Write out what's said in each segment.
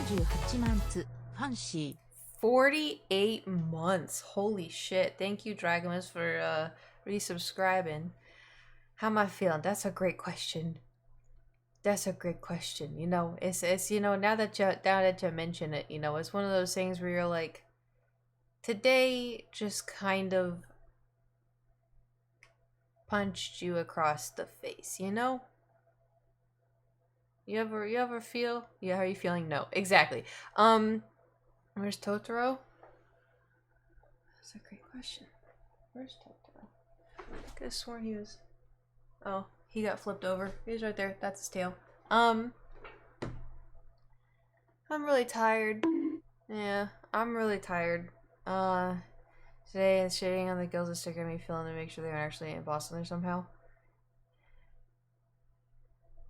48万つファンシー 48 months. Holy shit. Thank you, Dragmas, for resubscribing. How am I feeling? That's a great question. That's a great question. You know, it's now that you mention it, it's one of those things where you're like, today just kind of punched you across the face, you know? You ever feel? Yeah, how are you feeling? No. Exactly. Where's Totoro? That's a great question. Where's Totoro? I could have sworn he was. Oh, he got flipped over. He's right there. That's his tail. I'm really tired. Yeah, I'm really tired. Uh, Today shading on the gills sticker made me feeling to make sure they were actually embossed on there somehow.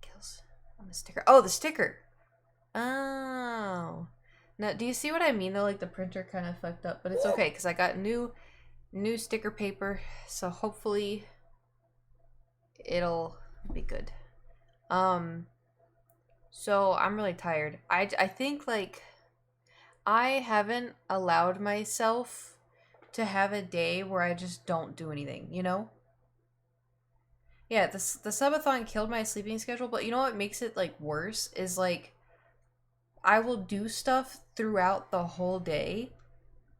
Gills on the sticker. Oh, the sticker. Oh. Now, do you see what I mean though? Like the printer kind of fucked up, but it's okay because I got new sticker paper, so hopefully it'll be good. So I'm really tired. I think like I haven't allowed myself to have a day where I just don't do anything, you know? Yeah, the subathon killed my sleeping schedule, but you know what makes it like worse is like I will do stuff throughout the whole day,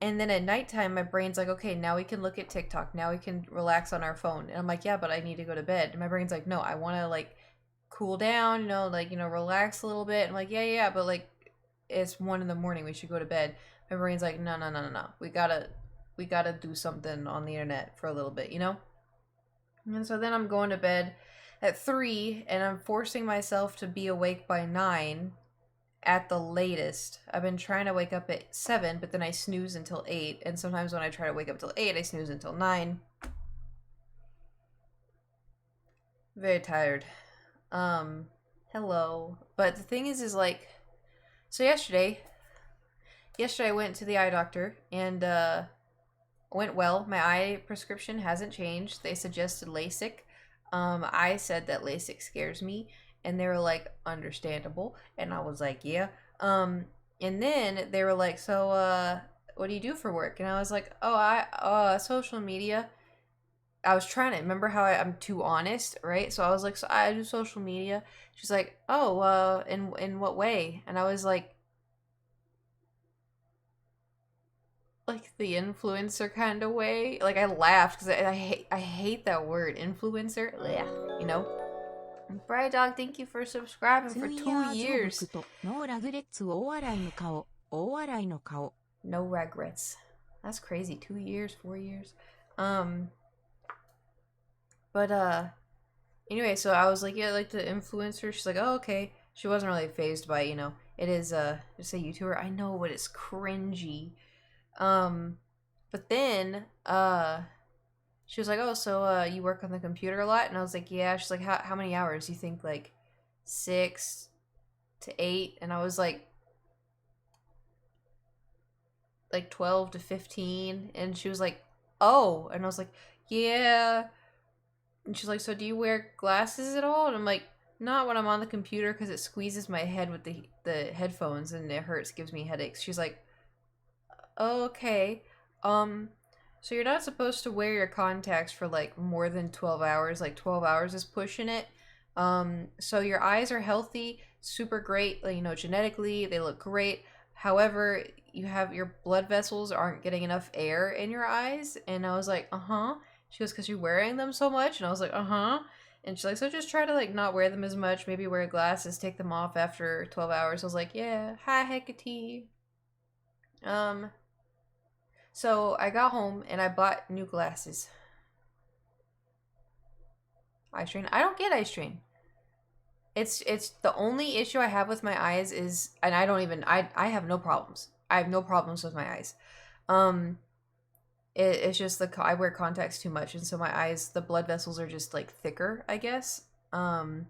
and then at nighttime my brain's like, okay, now we can look at TikTok, now we can relax on our phone. And I'm like, yeah, but I need to go to bed. And my brain's like, no, I want to like cool down, relax a little bit. I'm like, yeah, but like it's 1 a.m, we should go to bed. My brain's like, no. We gotta do something on the internet for a little bit, you know? And so then I'm going to bed at 3, and I'm forcing myself to be awake by 9 at the latest. I've been trying to wake up at 7, but then I snooze until 8, and sometimes when I try to wake up till 8, I snooze until 9. Very tired. Hello. But the thing is like, so yesterday I went to the eye doctor, and went well. My eye prescription hasn't changed. They suggested LASIK. I said that LASIK scares me, and they were like, understandable. And I was like, yeah. And then they were like, so, what do you do for work? And I was like, oh, social media. I was trying to remember how I'm too honest, right? So I was like, so I do social media. She's like, oh, in what way? And I was like the influencer kind of way. Like I laughed because I hate that word, influencer. Blech, you know. And Bright Dog, thank you for subscribing for 2 years. ノーラグレッツ大笑いの顔大笑いの顔 No regrets. That's crazy. 2 years, 4 years. But anyway, so I was like, yeah, like the influencer. She's like, oh, okay. She wasn't really phased by, it is just a YouTuber. I know, but it's cringy. But then she was like, oh, so you work on the computer a lot? And I was like, yeah. She's like, how many hours? You think like 6 to 8? And I was like 12 to 15. And she was like, oh. And I was like, yeah. And she's like, so do you wear glasses at all? And I'm like, not when I'm on the computer because it squeezes my head with the headphones and it hurts, gives me headaches. She's like, okay. So you're not supposed to wear your contacts for like more than 12 hours. Like 12 hours is pushing it. So your eyes are healthy, super great. Like, genetically they look great. However, you have your blood vessels aren't getting enough air in your eyes. And I was like, uh-huh. She goes, because you're wearing them so much. And I was like, uh-huh. And she's like, so just try to like not wear them as much. Maybe wear glasses, take them off after 12 hours. I was like, yeah, hi Hecate. So I got home and I bought new glasses. Eye strain. I don't get eye strain. It's the only issue I have with my eyes is, and I have no problems. I have no problems with my eyes. It's just I wear contacts too much, and so my eyes, the blood vessels are just like thicker, I guess. But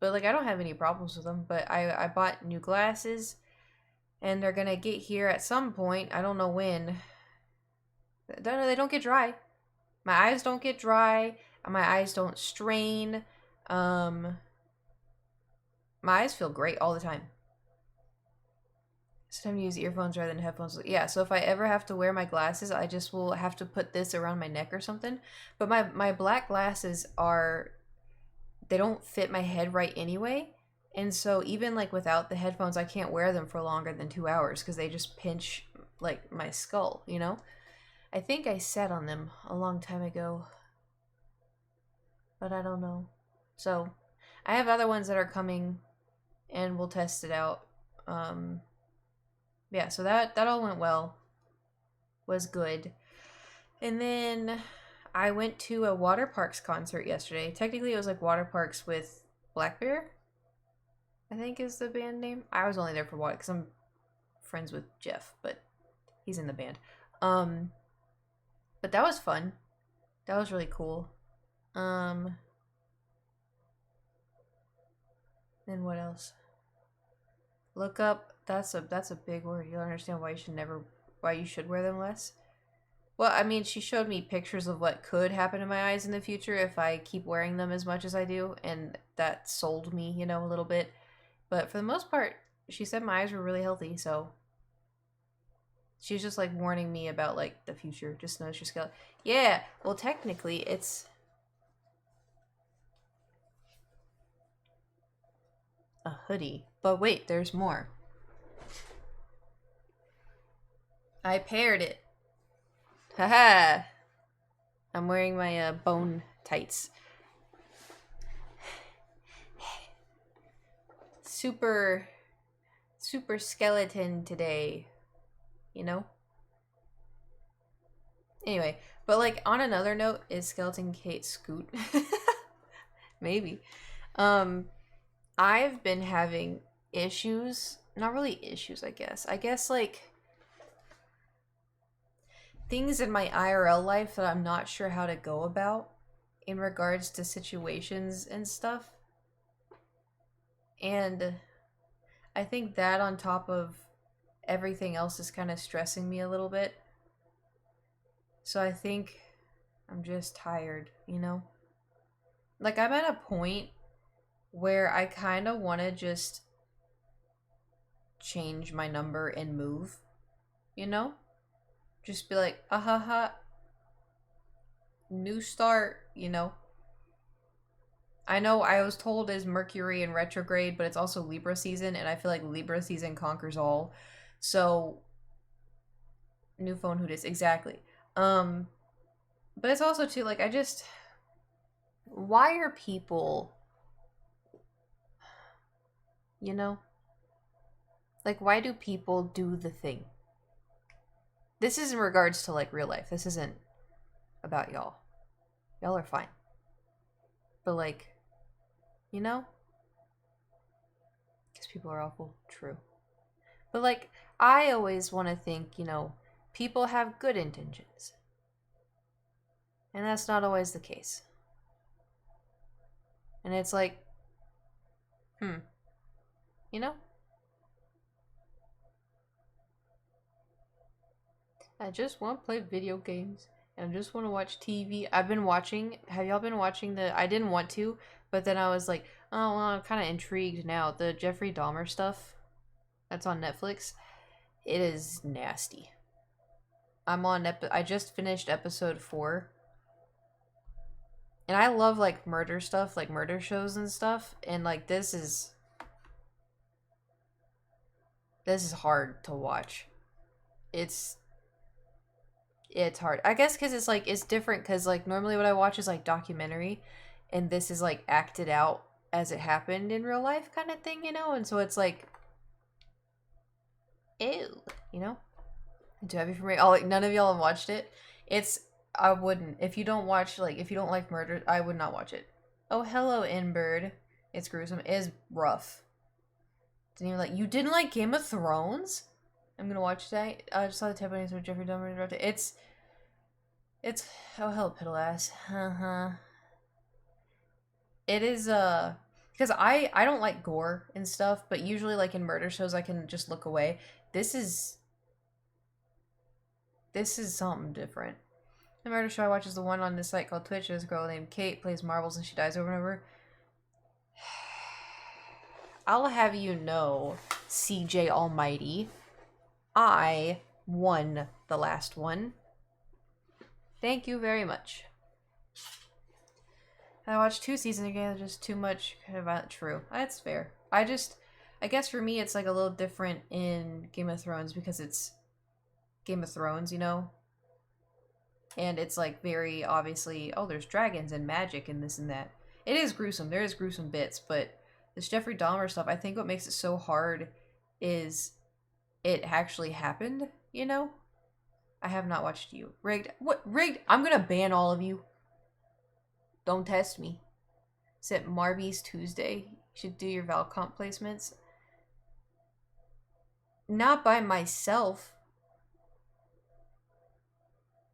like I don't have any problems with them. But I bought new glasses, and they're gonna get here at some point. I don't know when. They don't get dry. My eyes don't get dry. My eyes don't strain. My eyes feel great all the time. It's time to use earphones rather than headphones. Yeah, so if I ever have to wear my glasses, I just will have to put this around my neck or something. But my black glasses are, they don't fit my head right anyway. And so even like without the headphones, I can't wear them for longer than 2 hours because they just pinch like my skull, you know? I think I sat on them a long time ago, but I don't know. So I have other ones that are coming and we'll test it out. Yeah, so that all went well. Was good. And then I went to a Water Parks concert yesterday. Technically, it was like Water Parks with Black Bear, I think is the band name. I was only there for what? Because I'm friends with Jeff, but he's in the band. But that was fun. That was really cool. Then what else? Look up. That's a big word. You'll understand why you should wear them less. Well, I mean, she showed me pictures of what could happen to my eyes in the future if I keep wearing them as much as I do, and that sold me, you know, a little bit. But for the most part, she said my eyes were really healthy, so she's just like warning me about like the future. Just notice your scalp. Yeah, well, technically, it's a hoodie. But wait, there's more. I paired it. Haha! I'm wearing my bone tights. Super skeleton today. You know? Anyway, but like on another note, is Skeleton Kate Scoot? Maybe. I've been having issues. Not really issues, I guess. I guess like things in my IRL life that I'm not sure how to go about in regards to situations and stuff. And I think that on top of everything else is kind of stressing me a little bit. So I think I'm just tired, you know? Like I'm at a point where I kind of want to just change my number and move, you know? Just be like, new start, you know? I know I was told is Mercury in retrograde, but it's also Libra season, and I feel like Libra season conquers all. So, new phone, who dis? Exactly. But it's also too, like, why are people, you know? Like, why do people do the thing? This is in regards to, like, real life. This isn't about y'all. Y'all are fine. But, like, you know? Because people are awful. True. But, like, I always want to think, you know, people have good intentions. And that's not always the case. And it's like, you know? I just want to play video games. And I just want to watch TV. I've been watching, have y'all been watching I didn't want to, but then I was like, oh, well, I'm kind of intrigued now. The Jeffrey Dahmer stuff that's on Netflix. It is nasty. I just finished episode 4. And I love, like, murder stuff, like murder shows and stuff. And, like, this is hard to watch. It's hard. I guess because it's, like, it's different because, like, normally what I watch is, like, documentary. And this is, like, acted out as it happened in real life kind of thing, you know? And so it's, like, ew, you know? Too heavy for me. Oh, like, none of y'all have watched it? I wouldn't. If you don't watch, like, if you don't like murder, I would not watch it. Oh, hello, Inbird. It's gruesome. It is rough. You didn't like Game of Thrones? I'm gonna watch that. I just saw the Japanese with Jeffrey Dahmer. It's, oh, hello, piddle ass. It is, because I don't like gore and stuff, but usually, like, in murder shows, I can just look away. This is something different. The murder show I watch is the one on this site called Twitch. There's a girl named Kait, plays marbles, and she dies over and over. I'll have you know, CJ Almighty, I won the last one. Thank you very much. I watched 2 seasons again, just too much kind of true. That's fair. I guess for me it's like a little different in Game of Thrones because it's Game of Thrones, you know? And it's like very obviously, oh, there's dragons and magic and this and that. It is gruesome. There is gruesome bits, but this Jeffrey Dahmer stuff, I think what makes it so hard is it actually happened, you know? I have not watched you. Rigged. What? Rigged? I'm gonna ban all of you. Don't test me. It's at Marby's Tuesday. You should do your Valcomp placements. Not by myself.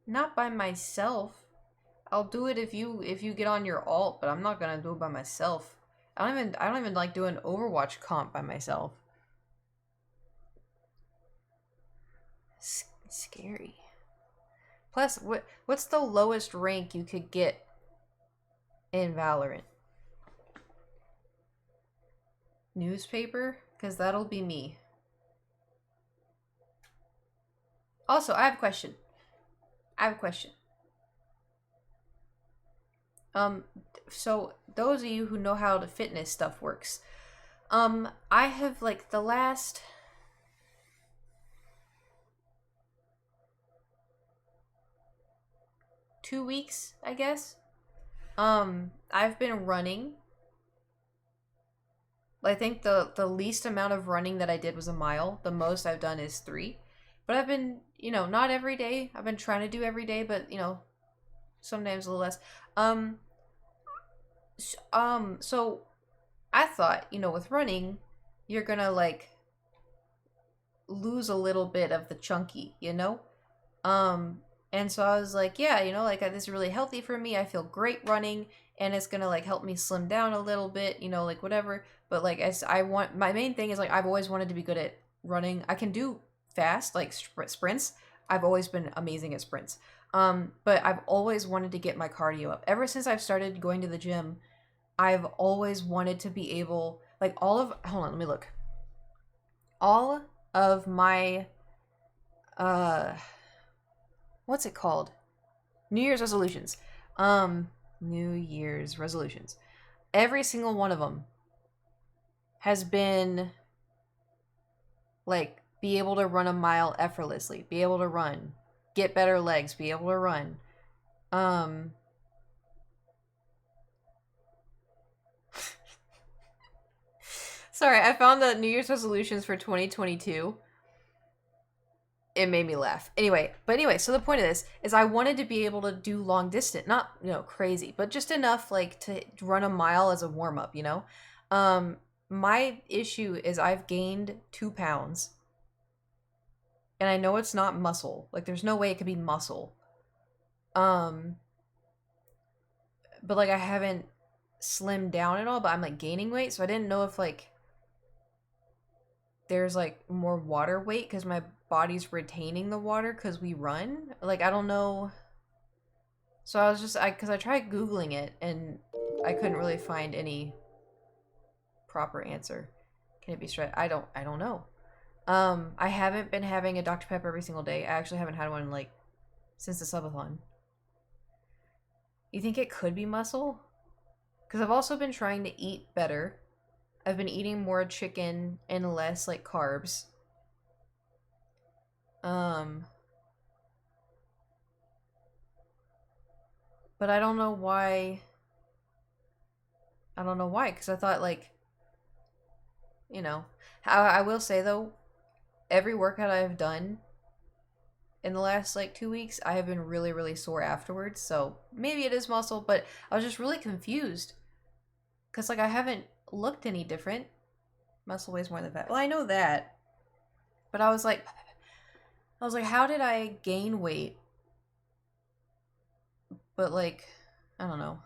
Not by myself. I'll do it if you get on your alt, but I'm not gonna do it by myself. I don't even like doing Overwatch comp by myself. Scary. Plus, what's the lowest rank you could get in Valorant? Newspaper? Because that'll be me. Also, I have a question. So those of you who know how the fitness stuff works, I have like the last 2 weeks, I guess. I've been running. I think the least amount of running that I did was a mile. The most I've done is 3. But I've been, not every day. I've been trying to do every day, but sometimes a little less. So I thought, with running, you're gonna like lose a little bit of the chunky, and so I was like, yeah, like this is really healthy for me. I feel great running, and it's gonna like help me slim down a little bit, like whatever. But like, as my main thing is like I've always wanted to be good at running. I can do fast like sprints. I've always been amazing at sprints. But I've always wanted to get my cardio up. Ever since I've started going to the gym, I've always wanted to be able, like hold on, let me look. All of my what's it called? New Year's resolutions. New Year's resolutions. Every single one of them has been like be able to run a mile effortlessly, be able to run, get better legs, be able to run. Sorry, I found the New Year's resolutions for 2022. It made me laugh. Anyway, so the point of this is I wanted to be able to do long distance, not, crazy, but just enough like to run a mile as a warm up, My issue is I've gained 2 pounds. And I know it's not muscle. Like there's no way it could be muscle. But like I haven't slimmed down at all, but I'm like gaining weight, so I didn't know if like there's like more water weight because my body's retaining the water because we run. Like I don't know. So I was just because I tried Googling it and I couldn't really find any proper answer. Can it be straight? I don't know. I haven't been having a Dr. Pepper every single day. I actually haven't had one like since the subathon. You think it could be muscle? Because I've also been trying to eat better. I've been eating more chicken and less like carbs. But I don't know why. Because I thought like, I will say though, every workout I've done in the last like 2 weeks, I have been really, really sore afterwards. So maybe it is muscle, but I was just really confused. Because like I haven't looked any different. Muscle weighs more than fat. Well, I know that. But I was like, how did I gain weight? But like, I don't know.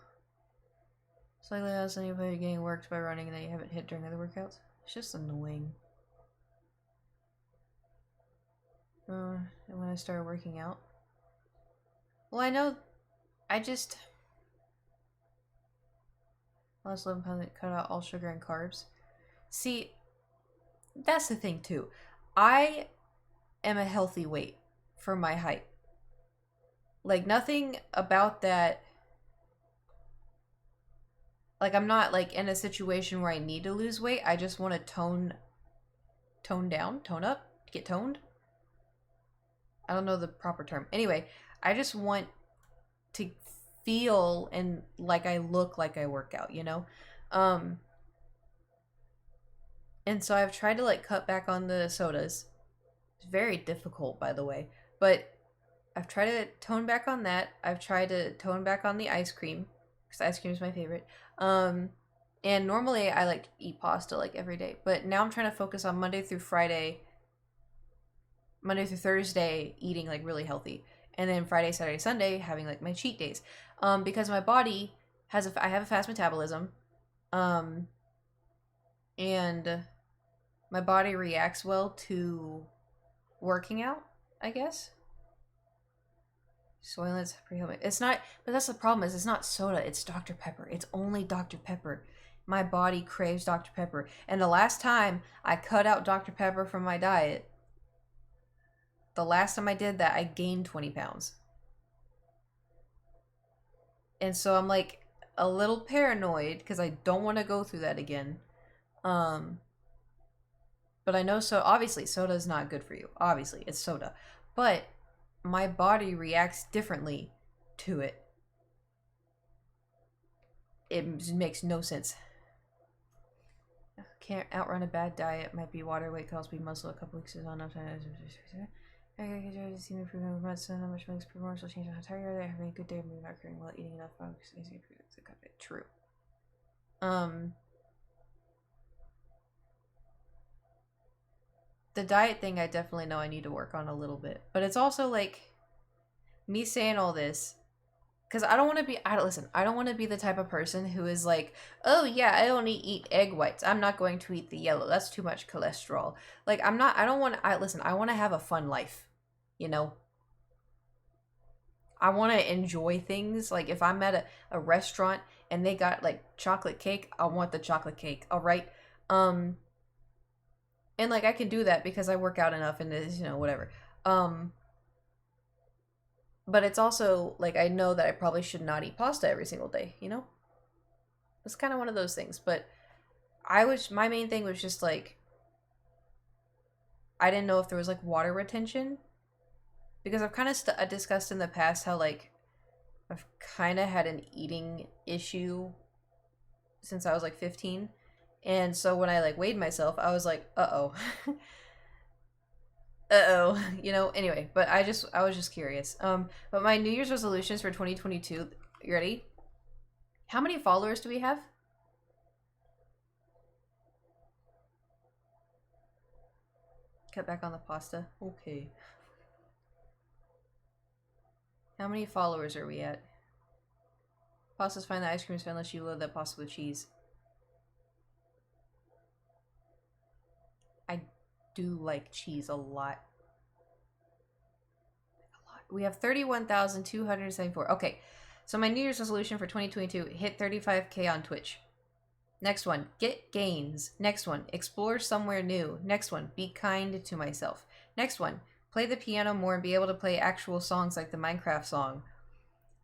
Slightly less than anybody getting worked by running and then you haven't hit during other workouts. It's just annoying. And when I started working out. Well, I know. I just lost 11 pounds and cut out all sugar and carbs. See, that's the thing too. I am a healthy weight for my height. Like, nothing about that. Like, I'm not like in a situation where I need to lose weight. I just want to tone down, tone up, get toned. I don't know the proper term. Anyway, I just want to feel and like I look like I work out, you know? And so I've tried to like cut back on the sodas. It's very difficult, by the way. But I've tried to tone back on that. I've tried to tone back on the ice cream because ice cream is my favorite. And normally I like eat pasta like every day, but now I'm trying to focus on Monday through Thursday eating like really healthy, and then Friday, Saturday, Sunday having like my cheat days. Because my body I have a fast metabolism, and my body reacts well to working out, I guess. Soylent's pretty healthy. It's not, but that's the problem is it's not soda, it's Dr. Pepper. It's only Dr. Pepper. My body craves Dr. Pepper. And the last time I cut out Dr. Pepper from my diet, the last time I did that, I gained 20 pounds. And so I'm like a little paranoid because I don't want to go through that again. But I know, so obviously soda is not good for you. Obviously, it's soda. But my body reacts differently to it. It makes no sense. Can't outrun a bad diet. Might be water weight, could also be muscle. A couple weeks is not enough time. I see improvement with months. So how much makes performance will change on how tired are they? Having a good day, maybe not caring while eating enough. True. The diet thing, I definitely know I need to work on a little bit, but it's also like me saying all this because I don't want to be. I don't want to be the type of person who is like, oh yeah, I only eat egg whites. I'm not going to eat the yellow. That's too much cholesterol. Like I'm not. I don't want. I want to have a fun life. You know. I want to enjoy things. Like if I'm at a restaurant and they got like chocolate cake, I want the chocolate cake. All right. And like I can do that because I work out enough and it's, whatever. But it's also like I know that I probably should not eat pasta every single day, It's kind of one of those things, but my main thing was just like I didn't know if there was like water retention because I've kind of discussed in the past how like I've kind of had an eating issue since I was like 15. And so when I like weighed myself, I was like, uh-oh. Anyway, but I was just curious. But my New Year's resolutions for 2022, you ready? How many followers do we have? Cut back on the pasta. Okay. How many followers are we at? Pasta's fine, the ice cream's fine unless you load that pasta with cheese. I do like cheese a lot. We have 31,274. Okay, so my New Year's resolution for 2022, hit 35K on Twitch. Next one, get gains. Next one, explore somewhere new. Next one, be kind to myself. Next one, play the piano more and be able to play actual songs like the Minecraft song.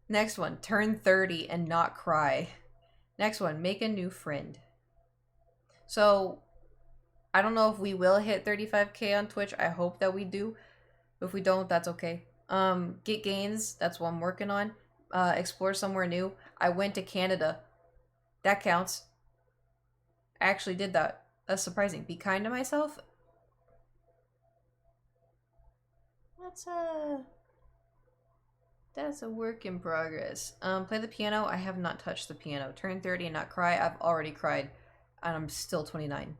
Next one, turn 30 and not cry. Next one, make a new friend. So, I don't know if we will hit 35K on Twitch. I hope that we do. If we don't, that's okay. Get gains. That's what I'm working on. Explore somewhere new. I went to Canada. That counts. I actually did that. That's surprising. Be kind to myself. That's a work in progress. Play the piano. I have not touched the piano. Turn 30 and not cry. I've already cried. And I'm still 29.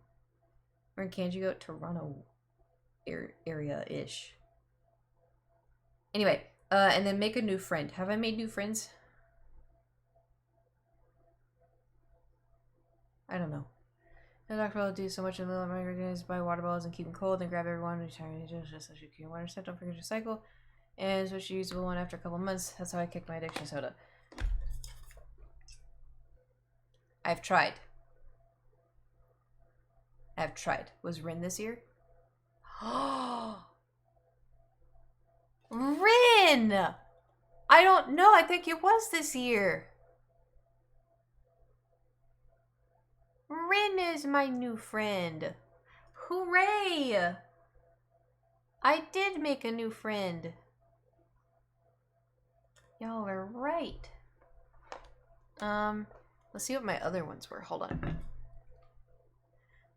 Where in Canada you go? Toronto area-ish. Anyway, and then make a new friend. Have I made new friends? I don't know. The doctor will do so much in the middle of my organized buy water bottles and keep them cold, then grab everyone and try to just so you can water step. Don't forget to recycle. And switch to usable one after a couple months. That's how I kicked my addiction soda. I've tried. Was Rin this year? Rin! I don't know. I think it was this year. Rin is my new friend. Hooray! I did make a new friend. Y'all are right. Let's see what my other ones were. Hold on.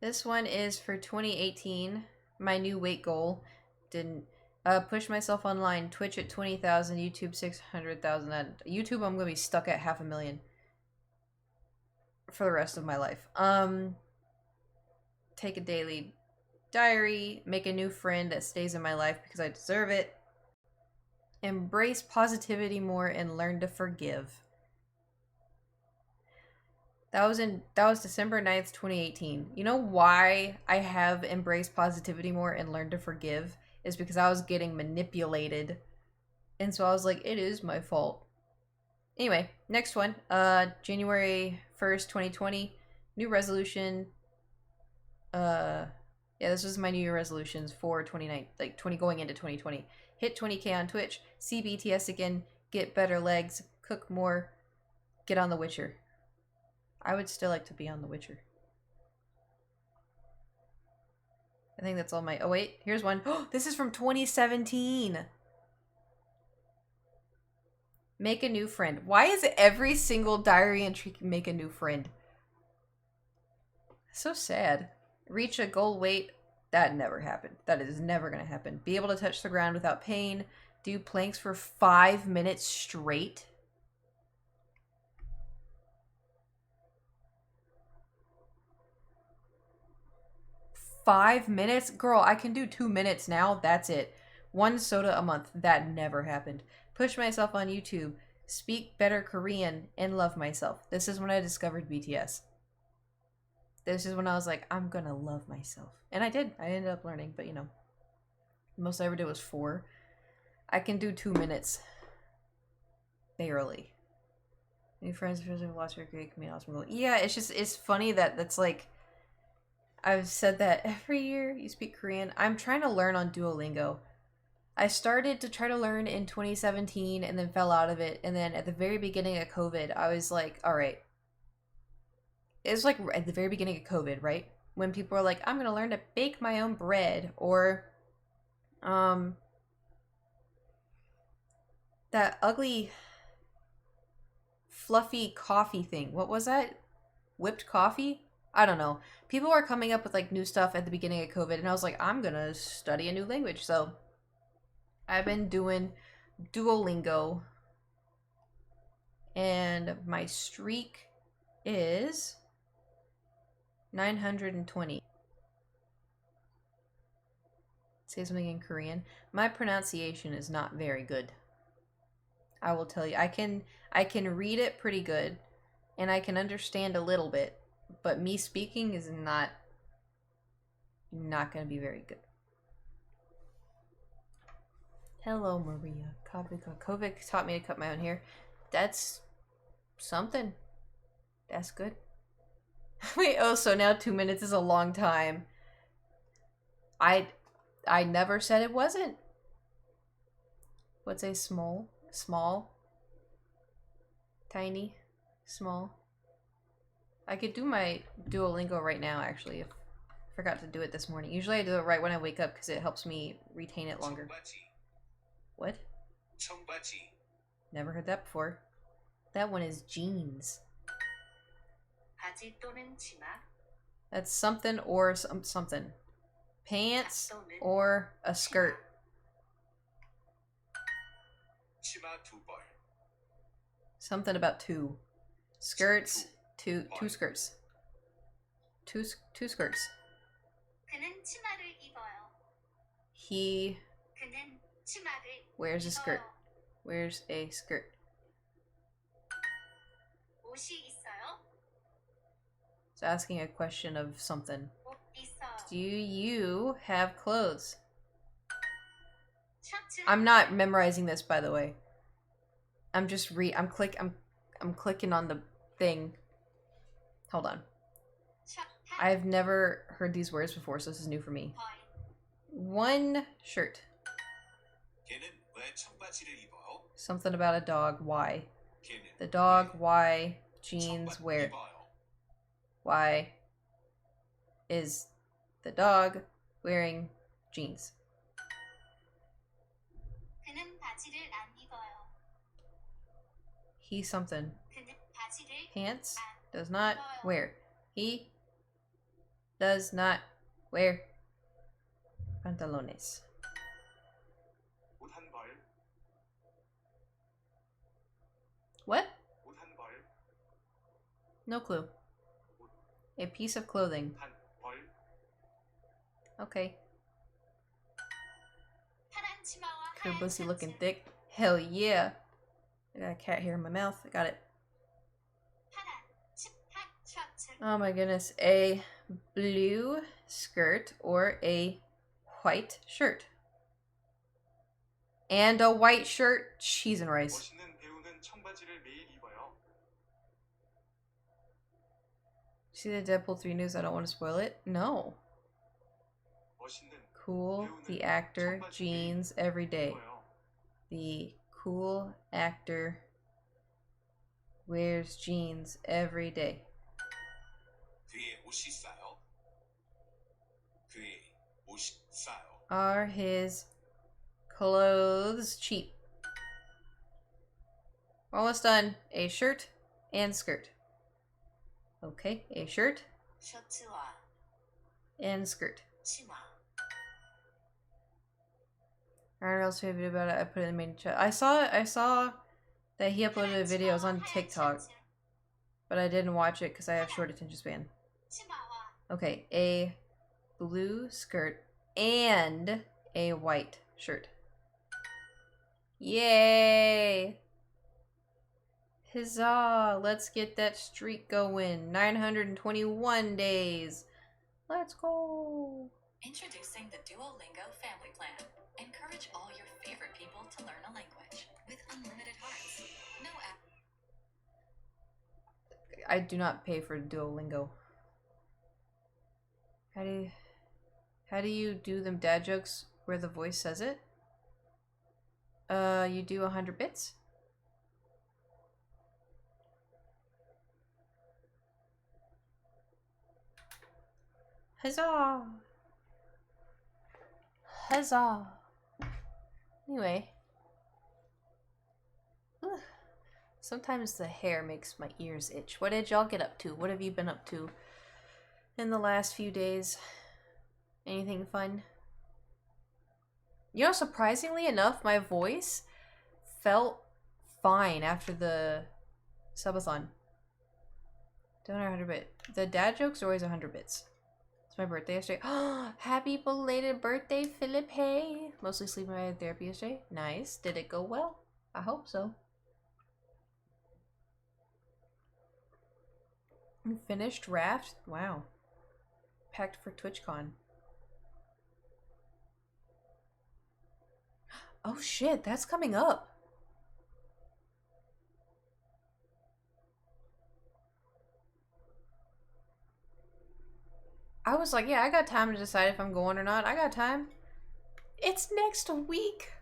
This one is for 2018. My new weight goal. Didn't push myself online. Twitch at 20,000. YouTube 600,000. YouTube, I'm gonna be stuck at 500,000 for the rest of my life. Take a daily diary. Make a new friend that stays in my life because I deserve it. Embrace positivity more and learn to forgive. That was December 9th, 2018. You know why I have embraced positivity more and learned to forgive? Is because I was getting manipulated. And so I was like, it is my fault. Anyway, next one. January 1st, 2020. New resolution. Yeah, this was my New Year resolutions for 20 going into 2020. Hit 20k on Twitch. See BTS again. Get better legs. Cook more. Get on The Witcher. I would still like to be on The Witcher. I think that's all my... Oh, wait. Here's one. Oh, this is from 2017. Make a new friend. Why is every single diary entry make a new friend? So sad. Reach a goal weight. That never happened. That is never going to happen. Be able to touch the ground without pain. Do planks for 5 minutes straight. $5? Girl, I can do 2 minutes now. That's it. 1 soda a month. That never happened. Push myself on YouTube. Speak better Korean and love myself. This is when I discovered BTS. This is when I was like, I'm gonna love myself. And I did. I ended up learning, but you know. The most I ever did was 4. I can do 2 minutes. Barely. New friends, lots of great community. Awesome. Yeah, it's funny that that's like, I've said that every year you speak Korean. I'm trying to learn on Duolingo. I started to try to learn in 2017 and then fell out of it. And then at the very beginning of COVID, I was like, all right. It was like at the very beginning of COVID, right? When people were like, I'm going to learn to bake my own bread. Or that ugly fluffy coffee thing. What was that? Whipped coffee? I don't know. People were coming up with like new stuff at the beginning of COVID, and I was like, I'm gonna study a new language. So I've been doing Duolingo, and my streak is 920. Say something in Korean. My pronunciation is not very good. I will tell you. I can read it pretty good, and I can understand a little bit. But me speaking is not going to be very good. Hello, Maria. COVID taught me to cut my own hair. That's something. That's good. Wait, oh, so now 2 minutes is a long time. I never said it wasn't. What's a small? Small? Tiny? Small? I could do my Duolingo right now, actually, if I forgot to do it this morning. Usually I do it right when I wake up because it helps me retain it longer. What? Never heard that before. That one is jeans. That's something or something. Pants or a skirt. Something about 2. Skirts. Two skirts. Two skirts. He wears a skirt. Wears a skirt. It's asking a question of something. Do you have clothes? I'm not memorizing this, by the way. I'm just I'm clicking on the thing. Hold on. I've never heard these words before, so this is new for me. 1 shirt. Something about a dog. Why? The dog. Why? Jeans. Where? Why is the dog wearing jeans? He something. Pants does not wear. He does not wear pantalones. What? No clue. A piece of clothing. Okay. Bussy looking thick. Hell yeah. I got a cat hair in my mouth. I got it. Oh my goodness. A blue skirt or a white shirt. And a white shirt. Cheese and rice. See the Deadpool 3 news? I don't want to spoil it. No. Cool. The actor. Jeans. Every day. The cool actor wears jeans every day. Are his clothes cheap? Almost done. A shirt and skirt. Okay, a shirt and skirt. I don't know what else to do about it. I put it in the main chat. I saw that he uploaded a video. It was on TikTok, but I didn't watch it because I have short attention span. Okay, a blue skirt and a white shirt. Yay! Huzzah! Let's get that streak going. 921 days. Let's go. Introducing the Duolingo family plan. Encourage all your favorite people to learn a language with unlimited hearts. No app. I do not pay for Duolingo. How do you do them dad jokes where the voice says it? You do 100 bits? Huzzah! Huzzah! Anyway. Ugh. Sometimes the hair makes my ears itch. What did y'all get up to? What have you been up to in the last few days? Anything fun? You know, surprisingly enough, my voice felt fine after the subathon. 100 bit. The dad jokes are always 100 bits. It's my birthday yesterday. Happy belated birthday, Philip. Hey. Mostly sleeping. I had therapy yesterday. Nice. Did it go well? I hope so. Finished raft? Wow. Packed for TwitchCon. Oh shit, that's coming up. I was like, yeah, I got time to decide if I'm going or not. I got time. It's next week.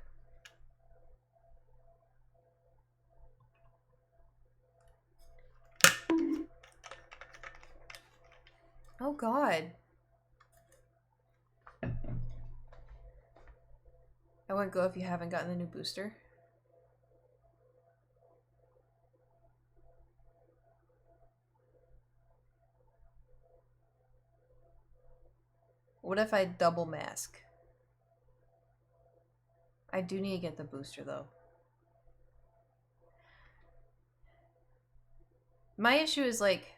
Oh god. I wouldn't go if you haven't gotten the new booster. What if I double mask? I do need to get the booster though. My issue is like,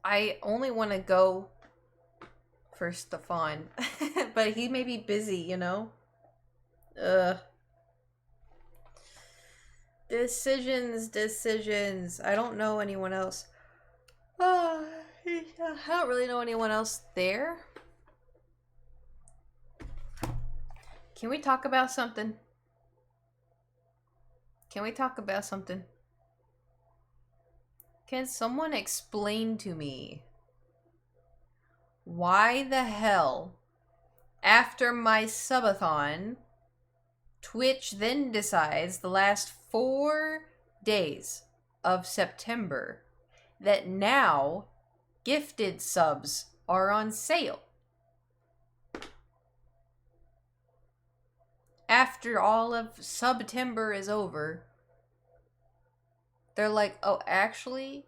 I only want to go for Stefan, but he may be busy, you know? Ugh. Decisions. I don't know anyone else. I don't really know anyone else there. Can we talk about something? Can we talk about something? Can someone explain to me why the hell After my subathon, Twitch then decides the last 4 days of September that now gifted subs are on sale. After all of September is over, they're like, oh, actually,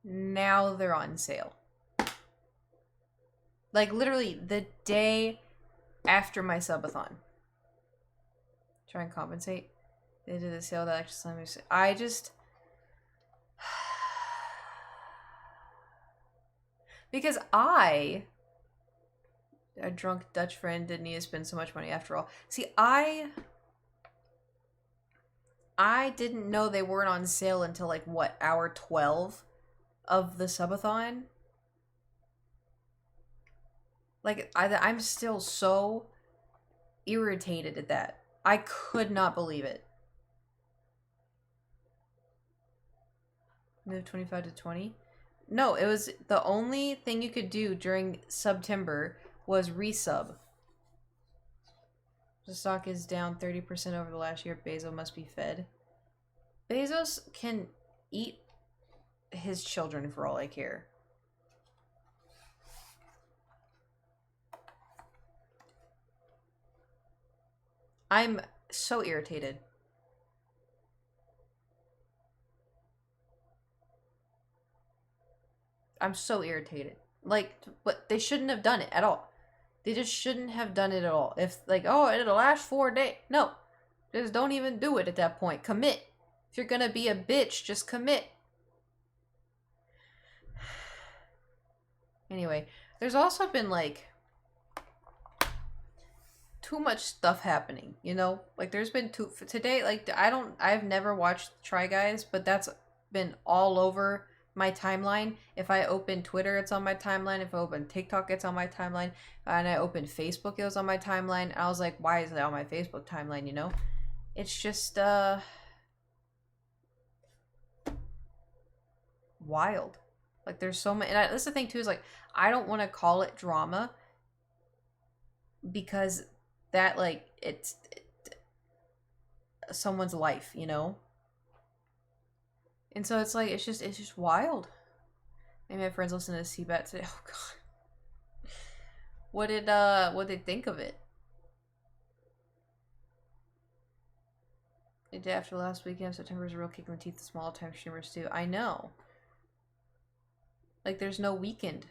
now they're on sale. Like, literally, the day after my subathon. Try and compensate. They did the sale that actually... I just... Because a drunk Dutch friend didn't need to spend so much money after all. See, I didn't know they weren't on sale until, like, what, hour 12 of the subathon? Like, I'm still so irritated at that. I could not believe it. Move 25 to 20? No, it was the only thing you could do during September was resub. The stock is down 30% over the last year. Bezos must be fed. Bezos can eat his children for all I care. I'm so irritated. I'm so irritated. Like, but they shouldn't have done it at all. They just shouldn't have done it at all. If, like, oh, it'll last 4 days. No. Just don't even do it at that point. Commit. If you're gonna be a bitch, just commit. Anyway, there's also been, like, too much stuff happening, you know? Like, there's been today, like, I've never watched Try Guys, but that's been all over my timeline. If I open Twitter, it's on my timeline. If I open TikTok, it's on my timeline. And I open Facebook, it was on my timeline. I was like, why is it on my Facebook timeline, you know? It's just, wild. Like, there's so many, and that's the thing, too, is, like, I don't want to call it drama because that, like, it's someone's life, you know? And so it's like, it's just wild. Maybe my friends listen to CBAT today. Oh god. What did they think of it? The day after last weekend, September is a real kick in the teeth of small time streamers too. I know. Like, there's no weekend.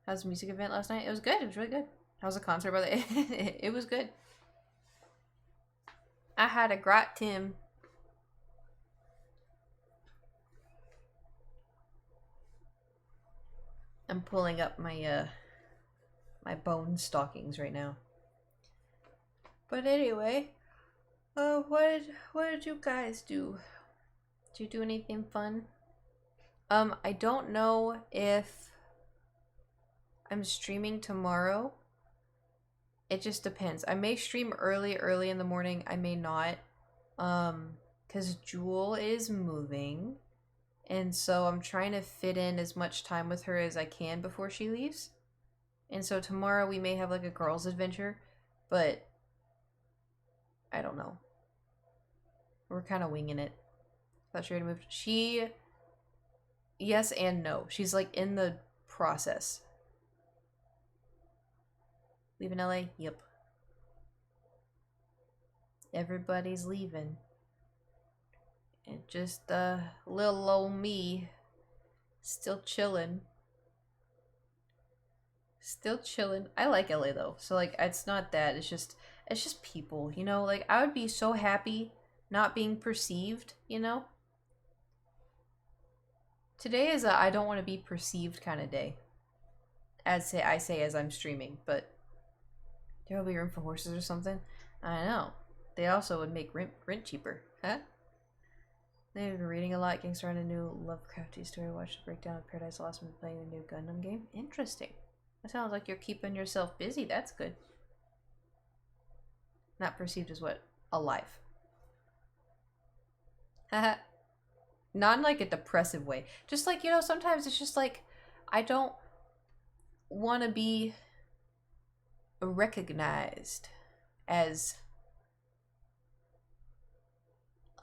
How was the music event last night? It was good. It was really good. How was the concert, by the way? It was good. I had a great time. I'm pulling up my my bone stockings right now. But anyway, what did you guys do? Did you do anything fun? I don't know if I'm streaming tomorrow. It just depends. I may stream early in the morning. I may not. Because Jewel is moving. And so I'm trying to fit in as much time with her as I can before she leaves. And so tomorrow we may have like a girls' adventure. But I don't know. We're kind of winging it. Thought she already moved. She... Yes and no. She's like in the process. Leaving LA? Yep. Everybody's leaving. And just little old me still chilling. Still chilling. I like LA though. So like it's not that. It's just people, you know? Like I would be so happy not being perceived, you know? Today is a I don't want to be perceived kind of day. I say as I'm streaming, but there will be room for horses or something. I know. They also would make rent cheaper, huh? They've been reading a lot, getting started on a new Lovecrafty story. Watched the breakdown of Paradise Lost and playing the new Gundam game. Interesting. That sounds like you're keeping yourself busy. That's good. Not perceived as what? Alive. Haha. Not in like a depressive way. Just like, you know, sometimes it's just like, I don't want to be recognized as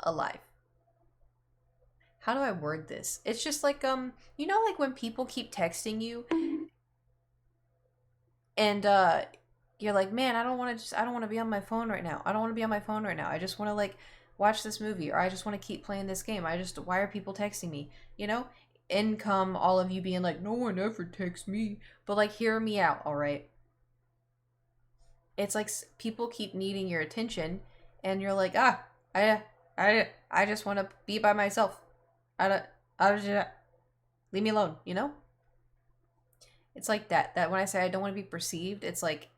alive. How do I word this? It's just like you know, like when people keep texting you and you're like, man, I don't want to be on my phone right now. I don't want to be on my phone right now. I just want to like watch this movie, or I just want to keep playing this game. Why are people texting me? You know? In come all of you being like, no one ever texts me. But like, hear me out, all right? It's like people keep needing your attention, and you're like, I just want to be by myself. I just leave me alone, you know? It's like that. That when I say I don't want to be perceived, it's like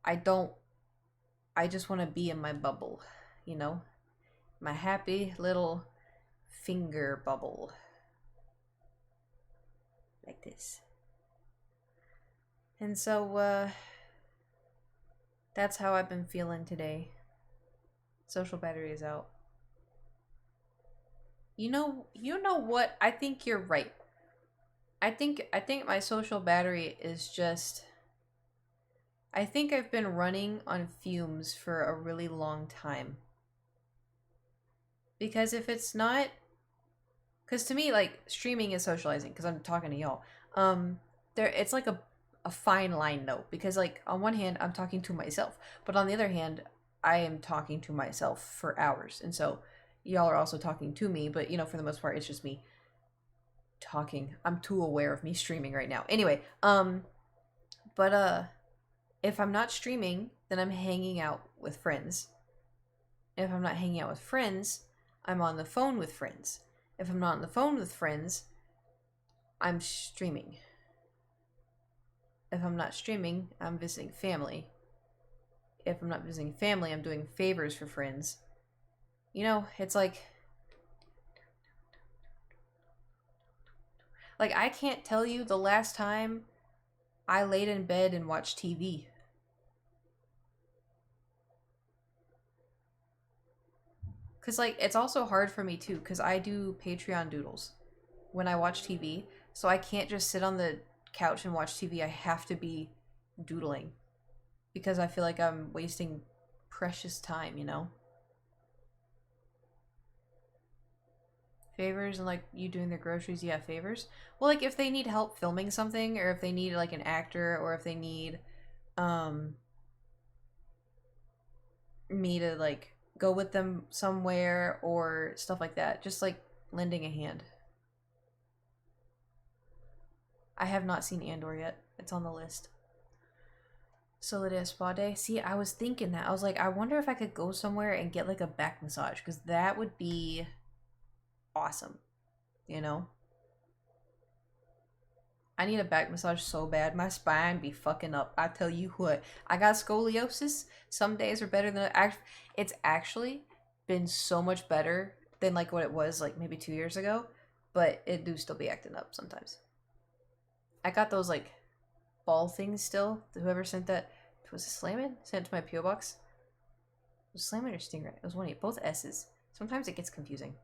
I don't. I just want to be in my bubble, you know, my happy little finger bubble, like this. And so that's how I've been feeling today. Social battery is out. You know what? I think you're right. I think my social battery is just, I think I've been running on fumes for a really long time. Because if it's not, because to me, like, streaming is socializing, because I'm talking to y'all. It's like a fine line though, because like on one hand I'm talking to myself, but on the other hand I am talking to myself for hours, and so y'all are also talking to me, but you know, for the most part it's just me talking. I'm too aware of me streaming right now. Anyway, but if I'm not streaming, then I'm hanging out with friends. If I'm not hanging out with friends, I'm on the phone with friends. If I'm not on the phone with friends, I'm streaming. If I'm not streaming, I'm visiting family. If I'm not visiting family, I'm doing favors for friends. You know, it's like I can't tell you the last time I laid in bed and watched TV. Cause like it's also hard for me too, cause I do Patreon doodles when I watch TV. So I can't just sit on the couch and watch TV. I have to be doodling. Because I feel like I'm wasting precious time, you know? Favors and like you doing their groceries, yeah, favors. Well, like if they need help filming something, or if they need like an actor, or if they need me to like go with them somewhere or stuff like that. Just like lending a hand. I have not seen Andor yet. It's on the list. Soledad Spa Day. See, I was thinking that. I was like, I wonder if I could go somewhere and get like a back massage, because that would be awesome. You know? I need a back massage so bad. My spine be fucking up. I tell you what. I got scoliosis. Some days are better than it's actually been so much better than like what it was like maybe 2 years ago, but it do still be acting up sometimes. I got those like ball things still. Whoever sent that, was it Slammin'? Sent it to my PO box. It was Slammin' or Stingray? It was one of both S's. Sometimes it gets confusing.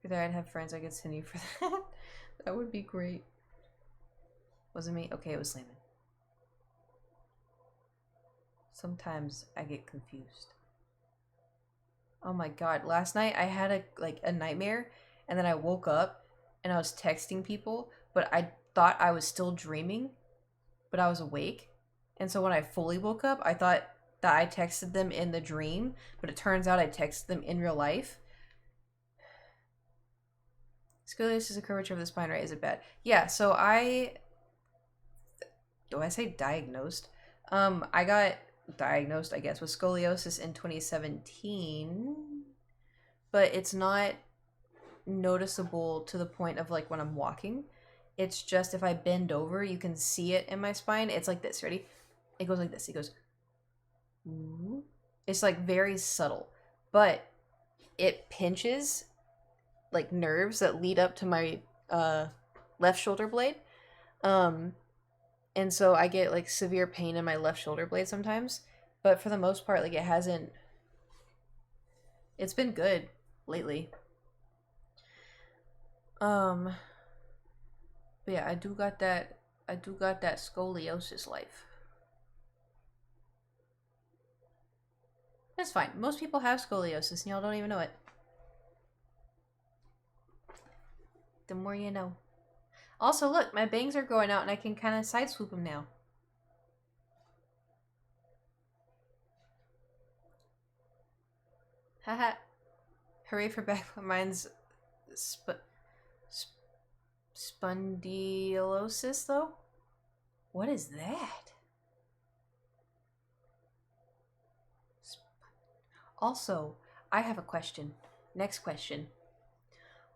If I'd have friends I could send you for that. That would be great. Was it me? Okay, it was Slammin'. Sometimes I get confused. Oh my god, last night I had a nightmare, and then I woke up and I was texting people, but I thought I was still dreaming, but I was awake. And so when I fully woke up, I thought that I texted them in the dream, but it turns out I texted them in real life. Scoliosis is a curvature of the spine, right? Is it bad? Yeah, so do I say diagnosed? I got diagnosed, I guess, with scoliosis in 2017, but it's not noticeable to the point of like when I'm walking. It's just if I bend over, you can see it in my spine. It's like this. Ready? It goes like this. It goes. It's like very subtle, but it pinches like nerves that lead up to my left shoulder blade. And so I get like severe pain in my left shoulder blade sometimes, but for the most part, like it's been good lately. But yeah, I do got that scoliosis life. That's fine. Most people have scoliosis and y'all don't even know it. The more you know. Also, look, my bangs are growing out and I can kind of side swoop them now. Haha. Hooray for back. Mine's spondylosis, though? What is that? Also, I have a question. Next question.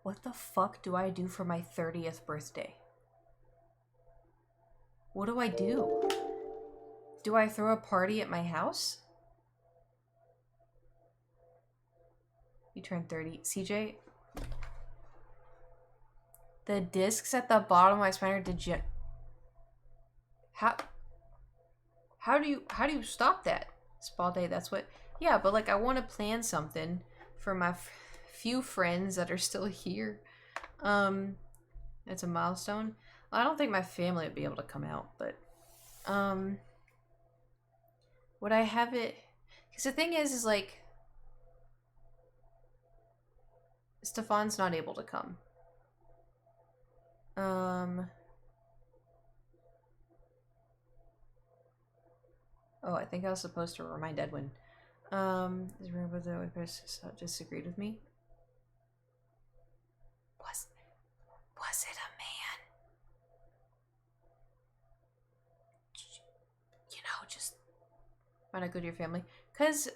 What the fuck do I do for my 30th birthday? What do I do? Do I throw a party at my house? You turned 30. CJ? The discs at the bottom of my spine are degenerate. How do you stop that? Spa day, that's what... Yeah, but like I want to plan something for my few friends that are still here. It's a milestone. I don't think my family would be able to come out, but would I have it? Because the thing is like Stefan's not able to come. Oh, I think I was supposed to remind Edwin. Is remember the other person disagreed with me? Was it a man? You know, just why not go to your family? Cause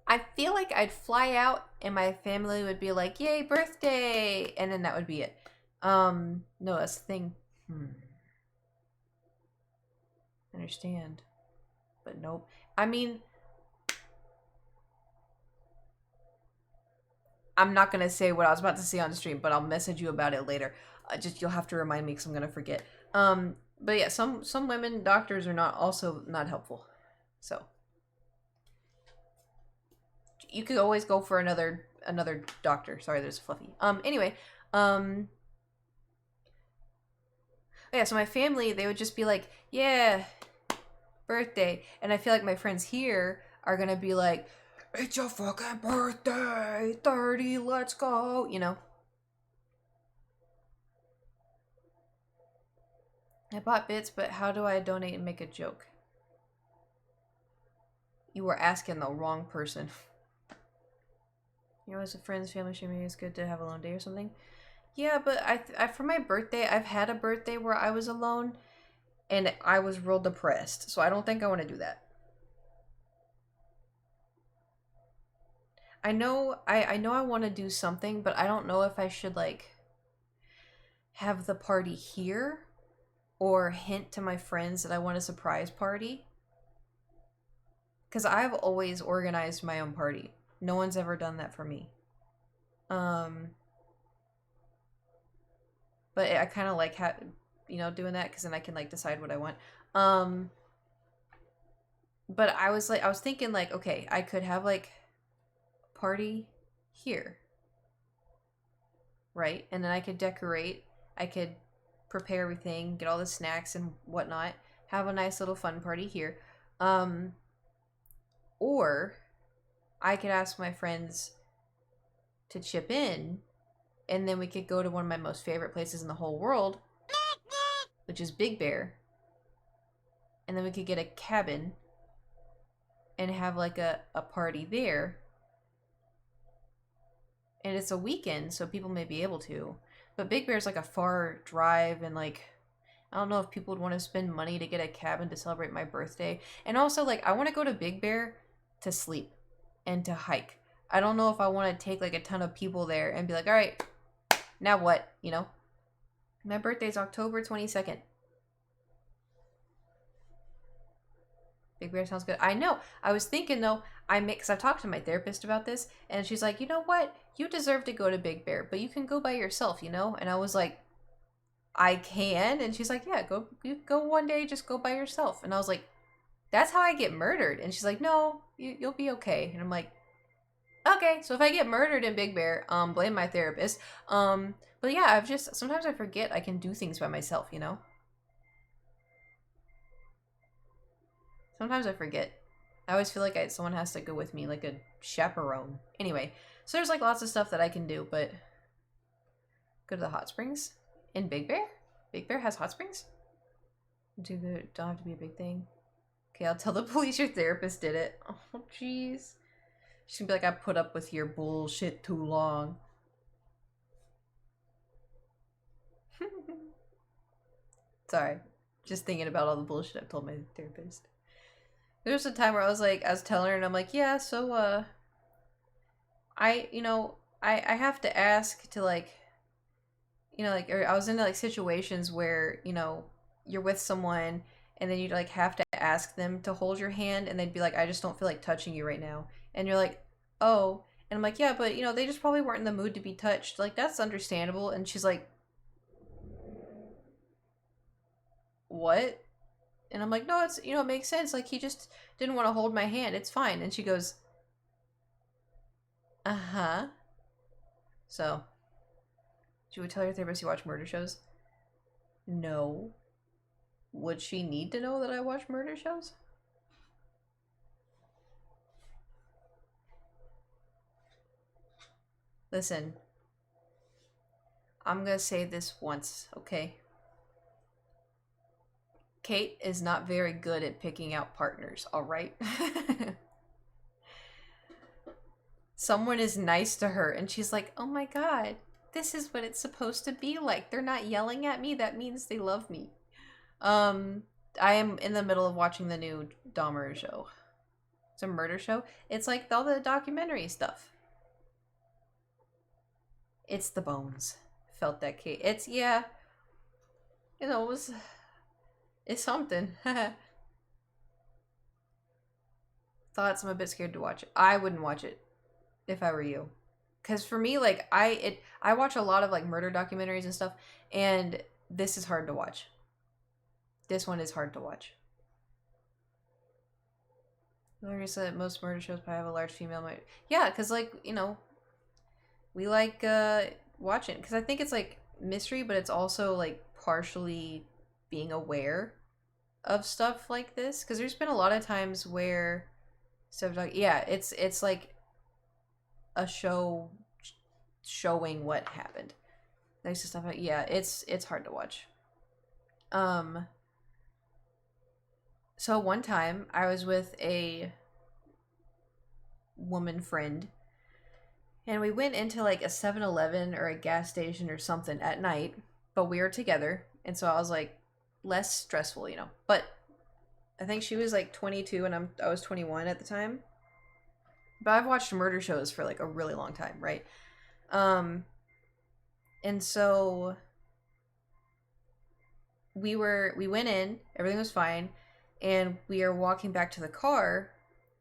I feel like I'd fly out and my family would be like, "Yay, birthday!" and then that would be it. No, that's the thing. Understand. But nope. I mean, I'm not gonna say what I was about to say on the stream, but I'll message you about it later. Just you'll have to remind me because I'm gonna forget. But yeah, some women doctors are not helpful. So you could always go for another doctor. Sorry, there's a Fluffy. Anyway, yeah. So my family, they would just be like, "Yeah, birthday," and I feel like my friends here are gonna be like, "It's your fucking birthday, 30, let's go," you know. I bought bits, but how do I donate and make a joke? You were asking the wrong person. You know, as a friend's family, maybe it's good to have a alone day or something. Yeah, but I for my birthday, I've had a birthday where I was alone, and I was real depressed. So I don't think I want to do that. I know I want to do something, but I don't know if I should like have the party here or hint to my friends that I want a surprise party. Because I've always organized my own party. No one's ever done that for me. But I kind of like doing that because then I can like decide what I want. But I was thinking like, okay, I could have like party here, right? And then I could decorate. I could prepare everything, get all the snacks and whatnot, have a nice little fun party here. Or I could ask my friends to chip in, and then we could go to one of my most favorite places in the whole world, which is Big Bear. And then we could get a cabin and have like a party there. And it's a weekend, so people may be able to. But Big Bear's like a far drive, and like, I don't know if people would want to spend money to get a cabin to celebrate my birthday. And also, like, I want to go to Big Bear to sleep and to hike. I don't know if I want to take like a ton of people there and be like, all right, now what? You know? My birthday's October 22nd. Big Bear sounds good. I know. I was thinking though, because I've talked to my therapist about this, and she's like, you know what? You deserve to go to Big Bear, but you can go by yourself, you know? And I was like, I can? And she's like, yeah, you go one day, just go by yourself. And I was like, that's how I get murdered. And she's like, no, you'll be okay. And I'm like, okay, so if I get murdered in Big Bear, blame my therapist. But yeah, sometimes I forget I can do things by myself, you know? Sometimes I forget. I always feel like someone has to go with me, like a chaperone. Anyway, so there's like lots of stuff that I can do, but go to the hot springs in Big Bear. Big Bear has hot springs. Don't have to be a big thing. Okay, I'll tell the police your therapist did it. Oh, jeez. She's gonna be like, I put up with your bullshit too long. Sorry. Just thinking about all the bullshit I've told my therapist. There was a time where I was telling her, and I'm like, yeah, so, I have to ask to, like, or I was in, like, situations where, you're with someone, and then you'd, like, have to ask them to hold your hand, and they'd be like, I just don't feel like touching you right now. And you're like, oh. And I'm like, yeah, but, they just probably weren't in the mood to be touched. Like, that's understandable. And she's like, what? And I'm like, no, it's, it makes sense. Like, he just didn't want to hold my hand. It's fine. And she goes, uh-huh. So, should we tell your therapist you watch murder shows? No. Would she need to know that I watch murder shows? Listen. I'm gonna say this once, okay? Kait is not very good at picking out partners, alright? Someone is nice to her, and she's like, oh my god, this is what it's supposed to be like. They're not yelling at me, that means they love me. I am in the middle of watching the new Dahmer show. It's a murder show. It's like all the documentary stuff. It's the bones. Felt that Kait. It's, yeah. It's something. Thoughts, I'm a bit scared to watch it. I wouldn't watch it if I were you. Because for me, like, I watch a lot of, like, murder documentaries and stuff, and this is hard to watch. This one is hard to watch. Larry said most murder shows probably have a large female might. Yeah, because, like, we like watching. Because I think it's, like, mystery, but it's also, like, partially being aware of stuff like this. Because there's been a lot of times where stuff like, yeah, it's like a show showing what happened. Nice stuff. Yeah, it's hard to watch. So one time I was with a woman friend, and we went into like a 7-Eleven or a gas station or something at night, but we were together, and so I was like less stressful, But I think she was like 22 and I was 21 at the time. But I've watched murder shows for like a really long time, right? And so we went in, everything was fine, and we are walking back to the car,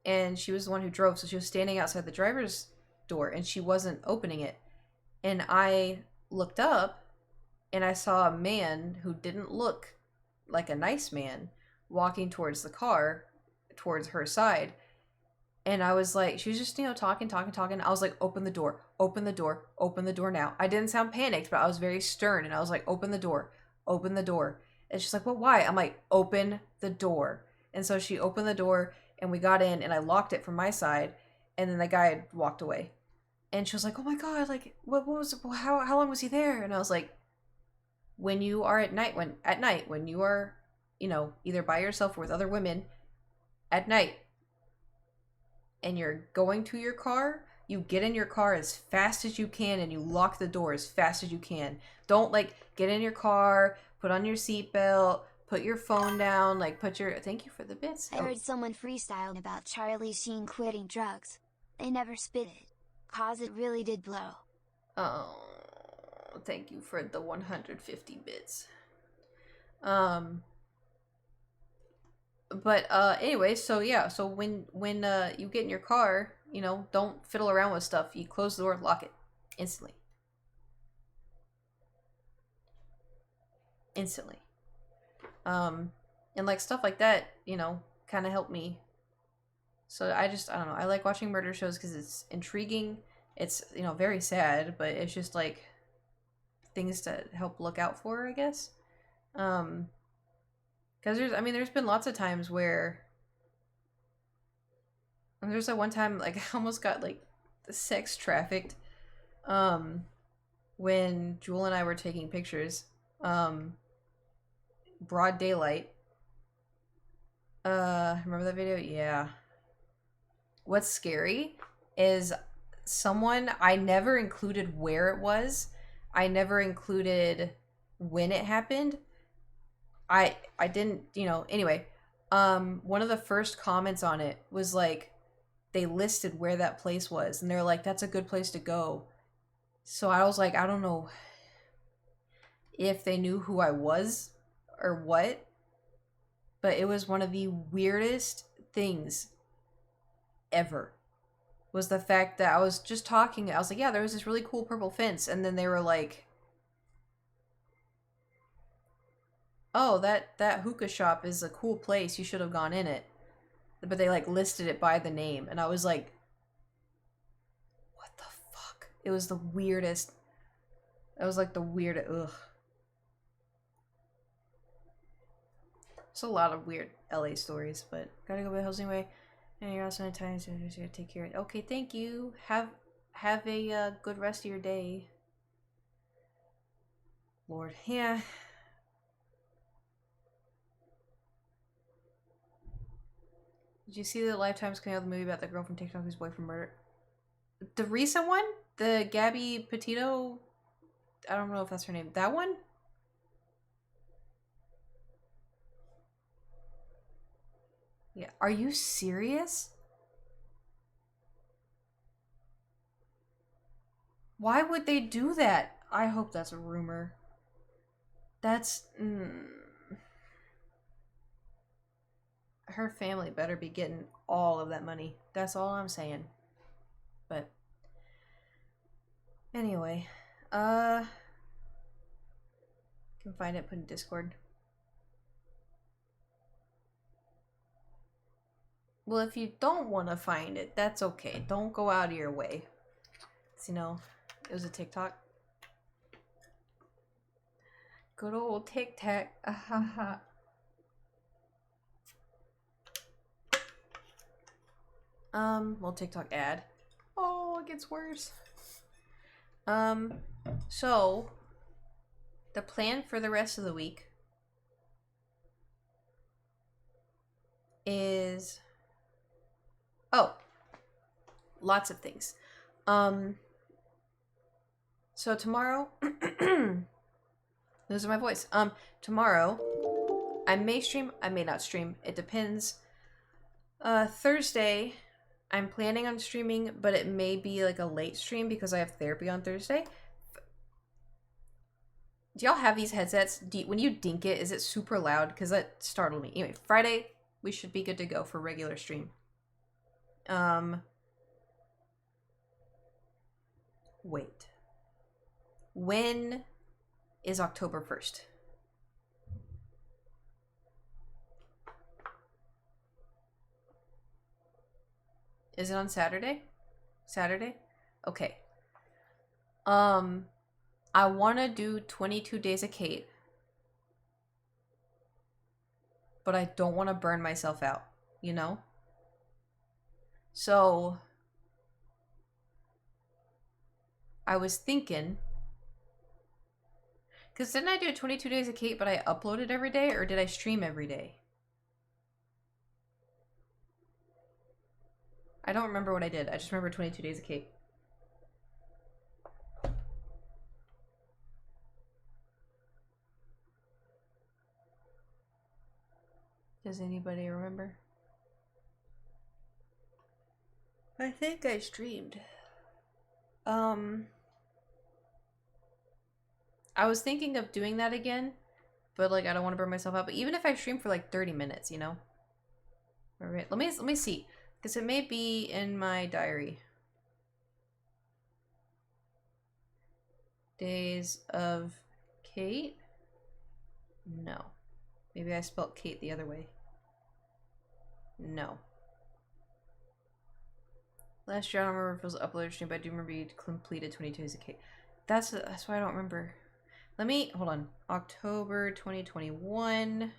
and she was the one who drove, so she was standing outside the driver's door, and she wasn't opening it. And I looked up, and I saw a man who didn't look like a nice man walking towards the car, towards her side. And I was like, she was just, talking. I was like, open the door now. I didn't sound panicked, but I was very stern, and I was like, open the door. And she's like, well, why? I'm like, open the door. And so she opened the door, and we got in, and I locked it from my side, and then the guy had walked away. And she was like, oh my god, like, how long was he there? And I was like, when you are at night, when you are, either by yourself or with other women at night, and you're going to your car, you get in your car as fast as you can, and you lock the door as fast as you can. Don't, like, get in your car, put on your seatbelt, put your phone down, like, thank you for the bits. I heard someone freestyling about Charlie Sheen quitting drugs. They never spit it, 'cause it really did blow. Oh, thank you for the 150 bits. But anyway, so yeah, so when you get in your car, don't fiddle around with stuff. You close the door, lock it instantly. And like stuff like that, kind of helped me. So I don't know. I like watching murder shows because it's intriguing. It's, very sad, but it's just like things to help look out for, I guess. Because there's been lots of times where And there's that one time, like, I almost got, like, sex trafficked. When Jewel and I were taking pictures. Broad daylight. Remember that video? Yeah. What's scary is someone, I never included where it was. I never included when it happened. I didn't, you know, anyway. One of the first comments on it was like, they listed where that place was, and they're like, that's a good place to go. So I was like, I don't know if they knew who I was or what, but it was one of the weirdest things ever. Was the fact that I was just talking, I was like, yeah, there was this really cool purple fence, and then they were like, oh, that hookah shop is a cool place, you should have gone in it. But they like listed it by the name, and I was like, what the fuck? It was the weirdest. It was like the weirdest. Ugh. There's a lot of weird LA stories, but gotta go by the house anyway. And you're also in time, so you gotta take care of it. Okay, thank you. Have a good rest of your day. Lord, yeah. Did you see the Lifetime's coming out with the movie about the girl from TikTok whose boyfriend murdered? The recent one? The Gabby Petito? I don't know if that's her name. That one? Yeah. Are you serious? Why would they do that? I hope that's a rumor. That's... Her family better be getting all of that money. That's all I'm saying. But... Anyway. Can find it, put in Discord. Well, if you don't want to find it, that's okay. Don't go out of your way. You know, it was a TikTok. Good old TikTok. Well, TikTok ad. Oh, it gets worse. So the plan for the rest of the week is lots of things. So tomorrow losing my voice. Tomorrow I may stream, I may not stream. It depends. Thursday I'm planning on streaming, but it may be like a late stream because I have therapy on Thursday. Do y'all have these headsets? When you dink it, is it super loud? Because that startled me. Anyway, Friday, we should be good to go for regular stream. Wait. When is October 1st? Is it on Saturday? Saturday? Okay. I want to do 22 Days of Kait. But I don't want to burn myself out, you know? So I was thinking, because didn't I do 22 Days of Kait, but I uploaded every day, or did I stream every day? I don't remember what I did. I just remember 22 Days of Kait. Does anybody remember? I think I streamed. I was thinking of doing that again, but like I don't want to burn myself out. But even if I stream for like 30 minutes, you know. All right, let me see, because it may be in my diary. Days of Kait? No. Maybe I spelled Kait the other way. No. Last year, I don't remember if it was uploaded stream, but I do remember you completed 22 Days of Kait. That's why I don't remember. Let me, hold on. October 2021.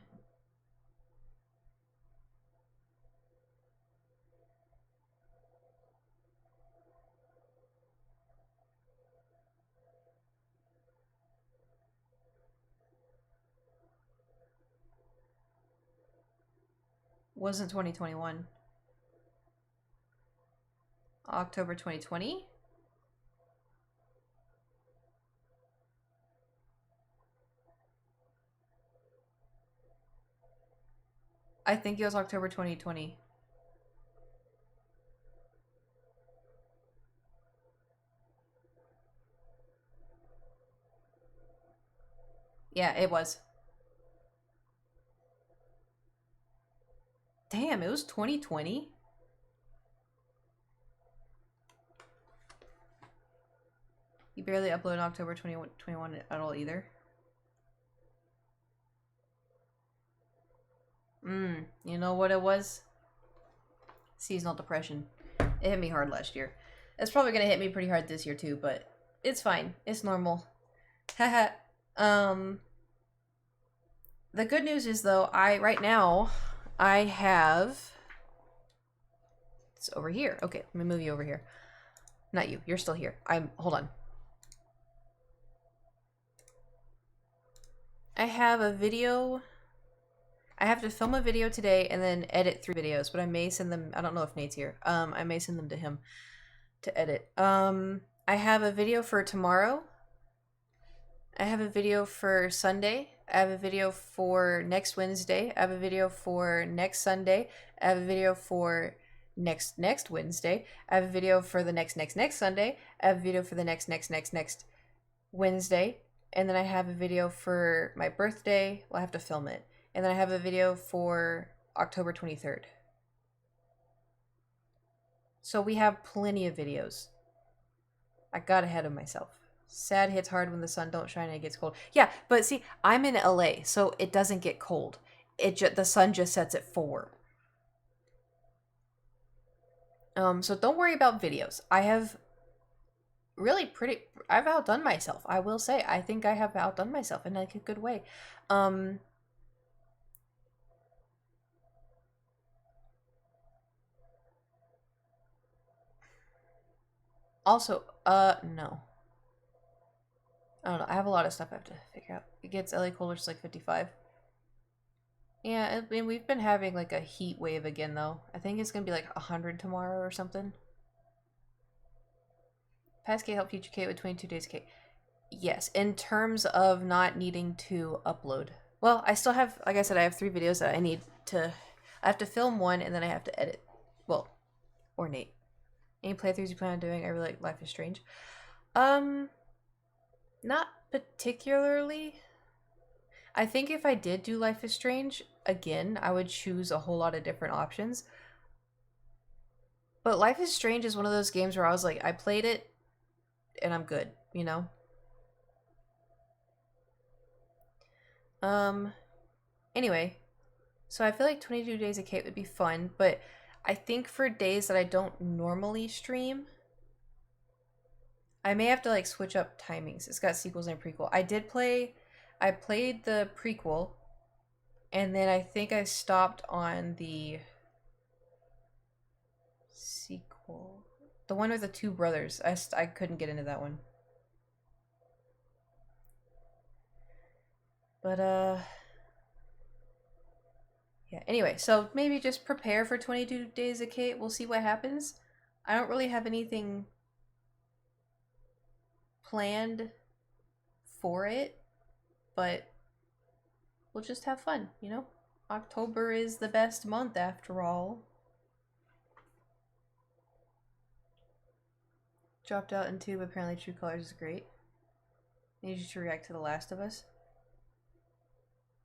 Wasn't 2021. October 2020? I think it was October 2020. Yeah, it was. Damn, it was 2020? You barely uploaded October 2021 at all either. You know what it was? Seasonal depression. It hit me hard last year. It's probably gonna hit me pretty hard this year too, but it's fine. It's normal. Haha. The good news is though, right now I have, it's over here. Okay, let me move you over here. Not you. You're still here. Hold on. I have a video. I have to film a video today and then edit 3 videos, but I may send them. I don't know if Nate's here. I may send them to him to edit. I have a video for tomorrow. I have a video for Sunday. I have a video for next Wednesday. I have a video for next Sunday. I have a video for next Wednesday. I have a video for the next Sunday. I have a video for the next Wednesday. And then I have a video for my birthday. Well, I have to film it. And then I have a video for October 23rd. So we have plenty of videos. I got ahead of myself. Sad hits hard when the sun don't shine and it gets cold. Yeah, but see, I'm in LA, so it doesn't get cold. The sun just sets at 4. So don't worry about videos. I have I've outdone myself. I will say, I think I have outdone myself in like a good way. Also, no. I don't know. I have a lot of stuff I have to figure out. It gets LA colder to like 55. Yeah, I mean, we've been having like a heat wave again, though. I think it's going to be like 100 tomorrow or something. Past Kait help future Kait with 22 days Kait. Yes, in terms of not needing to upload. Well, I still have, like I said, I have 3 videos that I have to film 1 and then I have to edit. Well, or Nate. Any playthroughs you plan on doing? I really like Life is Strange. Not particularly. I think if I did do Life is Strange, again, I would choose a whole lot of different options. But Life is Strange is one of those games where I was like, I played it, and I'm good, you know? Anyway, so I feel like 22 Days of Kait would be fun, but I think for days that I don't normally stream, I may have to like switch up timings. It's got sequels and prequel. I played the prequel, and then I think I stopped on the sequel. The one with the 2 brothers. I couldn't get into that one. But, yeah, anyway, so maybe just prepare for 22 Days of Kait. We'll see what happens. I don't really have anything planned for it, but we'll just have fun, you know? October is the best month after all. Dropped out in 2, but apparently True Colors is great. Need you to react to The Last of Us.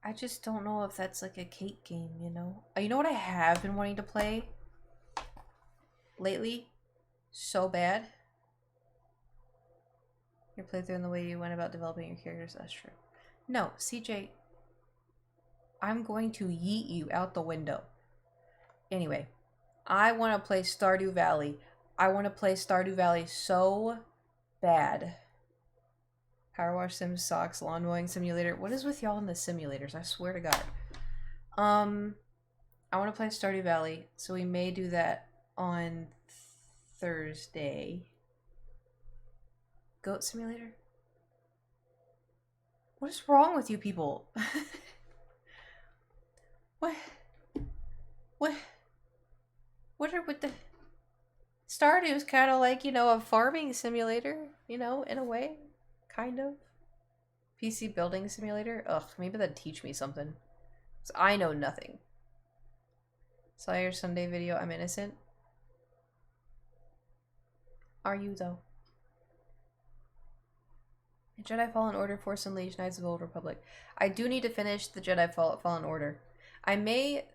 I just don't know if that's like a Kait game, you know? You know what I have been wanting to play lately? So bad. Your playthrough and the way you went about developing your characters, that's true. No, CJ, I'm going to yeet you out the window. Anyway, I want to play Stardew Valley. I want to play Stardew Valley so bad. Power Wash Sims Socks, Lawn Mowing Simulator. What is with y'all in the simulators? I swear to God. I want to play Stardew Valley, so we may do that on Thursday. Goat Simulator? What is wrong with you people? What? What? What are with the Stardew's kind of like, you know, a farming simulator, you know, in a way, kind of. PC building simulator. Ugh, maybe that'd teach me something. 'Cause I know nothing. Saw your Sunday video. I'm innocent. Are you though? Jedi Fallen Order, Force Unleashed, Knights of the Old Republic. I do need to finish the Jedi Fallen Order. I may,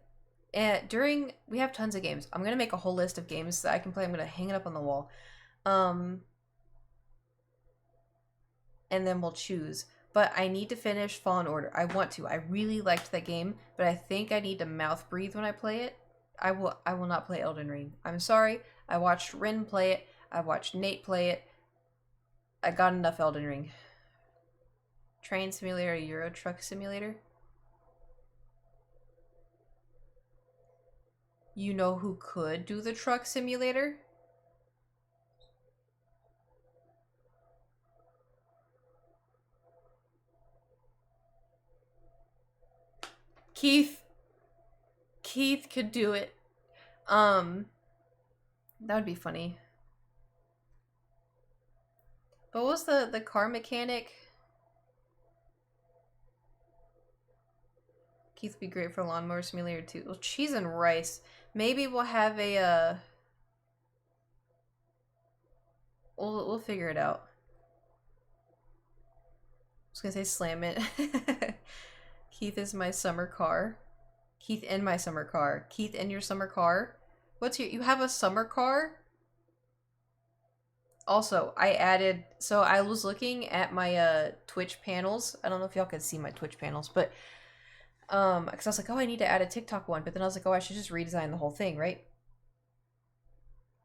we have tons of games. I'm gonna make a whole list of games that I can play. I'm gonna hang it up on the wall, and then we'll choose. But I need to finish Fallen Order. I want to. I really liked that game, but I think I need to mouth breathe when I play it. I will not play Elden Ring. I'm sorry. I watched Rin play it. I watched Nate play it. I got enough Elden Ring. Train Simulator, Euro Truck Simulator. You know who could do the Truck Simulator? Keith. Keith could do it. That would be funny. But what was the car mechanic? Keith would be great for Lawnmower Simulator too. Well, cheese and rice. Maybe we'll have a, we'll figure it out. I was gonna say slam it. Keith is my summer car. Keith in my summer car. Keith in your summer car. You have a summer car? Also, so I was looking at my Twitch panels. I don't know if y'all can see my Twitch panels, but because I was like, oh, I need to add a TikTok one, but then I was like, oh, I should just redesign the whole thing, right?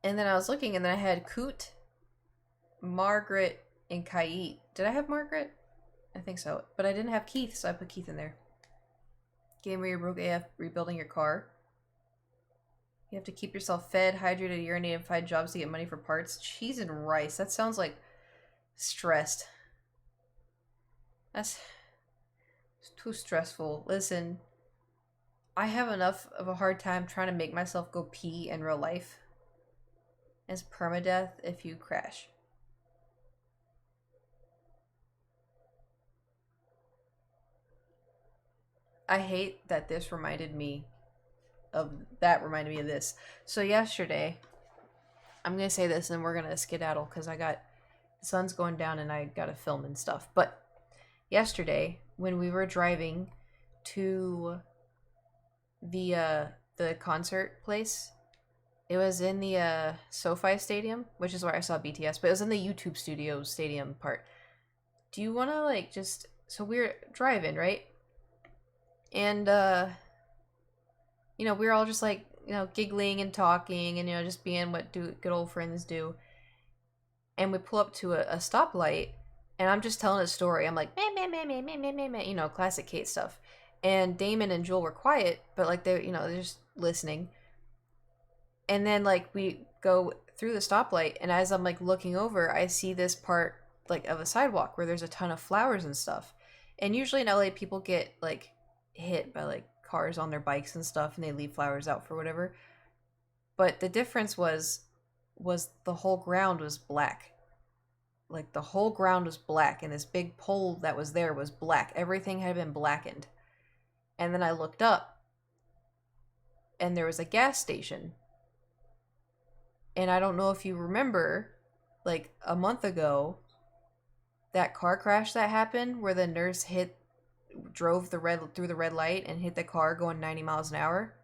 And then I was looking, and then I had Coot, Margaret, and Kait. Did I have Margaret? I think so, but I didn't have Keith, so I put Keith in there. Game where you're broke AF rebuilding your car. You have to keep yourself fed, hydrated, urinated, and find jobs to get money for parts. Cheese and rice. That sounds like stressed. That's too stressful. Listen, I have enough of a hard time trying to make myself go pee in real life. It's permadeath if you crash. I hate that this reminded me of this. So yesterday, I'm gonna say this and we're gonna skedaddle because the sun's going down and I gotta film and stuff. But yesterday, when we were driving to the concert place, it was in the SoFi Stadium, which is where I saw BTS, but it was in the YouTube Studios Stadium part. Do you want to like just, so we're driving, right? And you know, we were all just like, you know, giggling and talking and, you know, just being what good old friends do. And we pull up to a stoplight, and I'm just telling a story. I'm like, meh, you know, classic Kait stuff. And Damon and Joel were quiet, but like they're just listening. And then like we go through the stoplight, and as I'm like looking over, I see this part like of a sidewalk where there's a ton of flowers and stuff. And usually in LA, people get like hit by like cars on their bikes and stuff, and they leave flowers out for whatever. But the difference was the whole ground was black. Like the whole ground was black, and this big pole that was there was black. Everything had been blackened. And then I looked up, and there was a gas station. And I don't know if you remember, like a month ago, that car crash that happened where the nurse drove through the red light and hit the car going 90 miles an hour.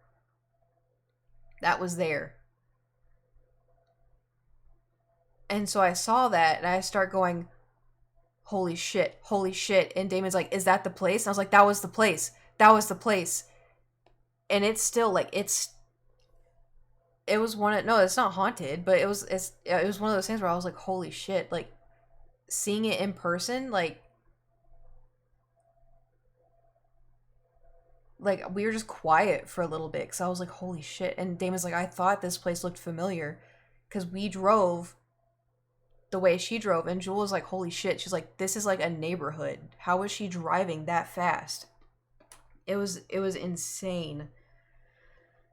That was there. And so I saw that, and I start going, holy shit. And Damon's like, is that the place? And I was like, that was the place. And it's still like, no, it's not haunted, but it was one of those things where I was like, holy shit, like seeing it in person, like we were just quiet for a little bit because I was like, holy shit. And Damon's like, I thought this place looked familiar because we drove the way she drove, and Jewel was like, holy shit. She's like, this is like a neighborhood. How was she driving that fast? It was insane.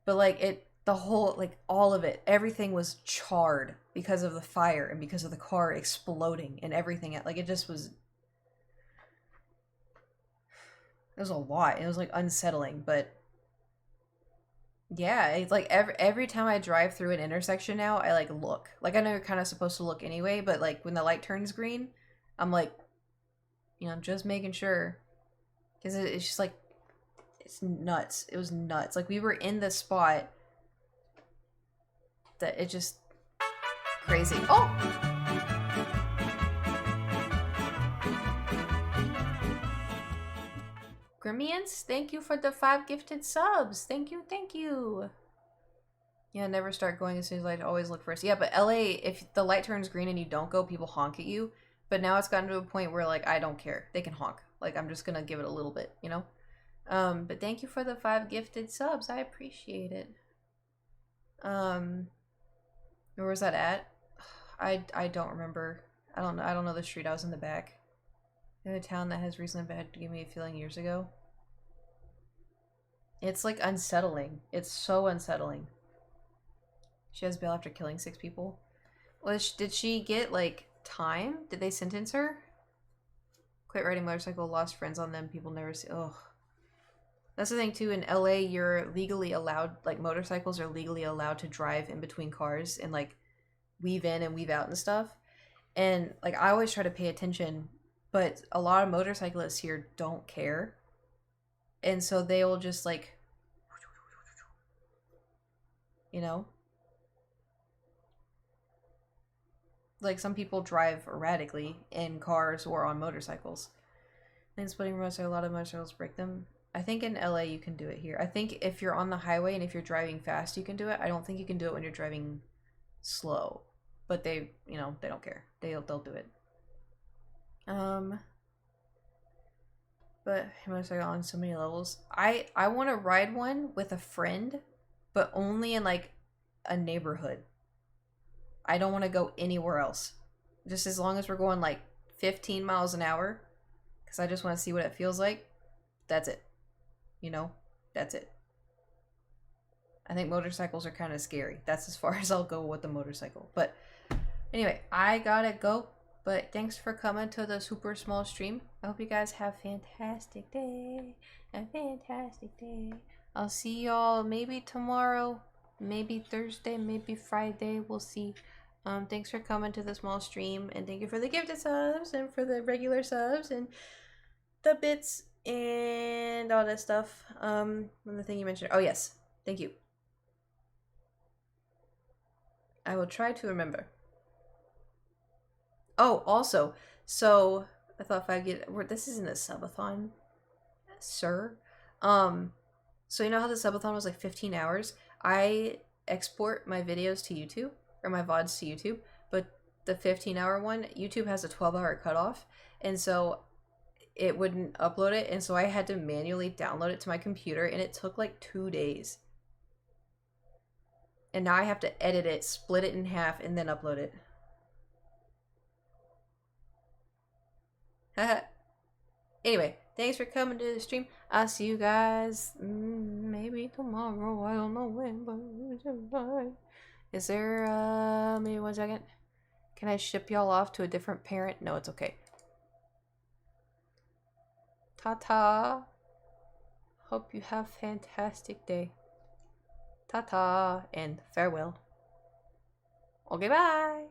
But like the whole, like all of it, everything was charred because of the fire and because of the car exploding and everything. Like it just was, it was a lot. It was like unsettling, but yeah, it's like every time I drive through an intersection now, I like look. Like I know you're kind of supposed to look anyway, but like when the light turns green, I'm like, just making sure, because it's just like, it's nuts. It was nuts. Like we were in the spot that it just crazy. Oh, Grimians, thank you for the 5 gifted subs. Thank you, thank you. Yeah, never start going as soon as light. Always look first. Yeah, but LA, if the light turns green and you don't go, people honk at you. But now it's gotten to a point where like I don't care. They can honk. Like I'm just gonna give it a little bit, But thank you for the 5 gifted subs. I appreciate it. Where was that at? I don't remember. I don't know the street. I was in the back. In a town that has recently been to give me a feeling years ago. It's like unsettling. It's so unsettling. She has bail after killing 6 people. Did she get like time? Did they sentence her? Quit riding motorcycle, lost friends on them, people never see. Ugh. That's the thing too, in LA you're legally allowed, like motorcycles are legally allowed to drive in between cars and like weave in and weave out and stuff. And like I always try to pay attention, but a lot of motorcyclists here don't care. And so they will just like, like some people drive erratically in cars or on motorcycles. And splitting roads, a lot of motorcycles break them. I think in LA you can do it here. I think if you're on the highway and if you're driving fast, you can do it. I don't think you can do it when you're driving slow. But they, they don't care. They'll do it. But motorcycle on so many levels. I want to ride one with a friend, but only in like a neighborhood. I don't want to go anywhere else. Just as long as we're going like 15 miles an hour, because I just want to see what it feels like. That's it. That's it. I think motorcycles are kind of scary. That's as far as I'll go with the motorcycle. But anyway, I gotta go. But thanks for coming to the super small stream. I hope you guys have a fantastic day. A fantastic day. I'll see y'all maybe tomorrow, maybe Thursday, maybe Friday. We'll see. Thanks for coming to the small stream, and thank you for the gifted subs and for the regular subs and the bits and all that stuff. And the thing you mentioned. Oh yes, thank you. I will try to remember. Oh, also, so I thought if I get this isn't a subathon, sir. So you know how the subathon was like 15 hours? I export my videos to YouTube or my VODs to YouTube, but the 15-hour one, YouTube has a 12-hour cutoff, and so it wouldn't upload it, and so I had to manually download it to my computer, and it took like 2 days. And now I have to edit it, split it in half, and then upload it. Anyway, thanks for coming to the stream. I'll see you guys maybe tomorrow. I don't know when, but is there maybe 1 second? Can I ship y'all off to a different parent? No, it's okay. Ta-ta. Hope you have a fantastic day. Ta-ta and farewell. Okay, bye.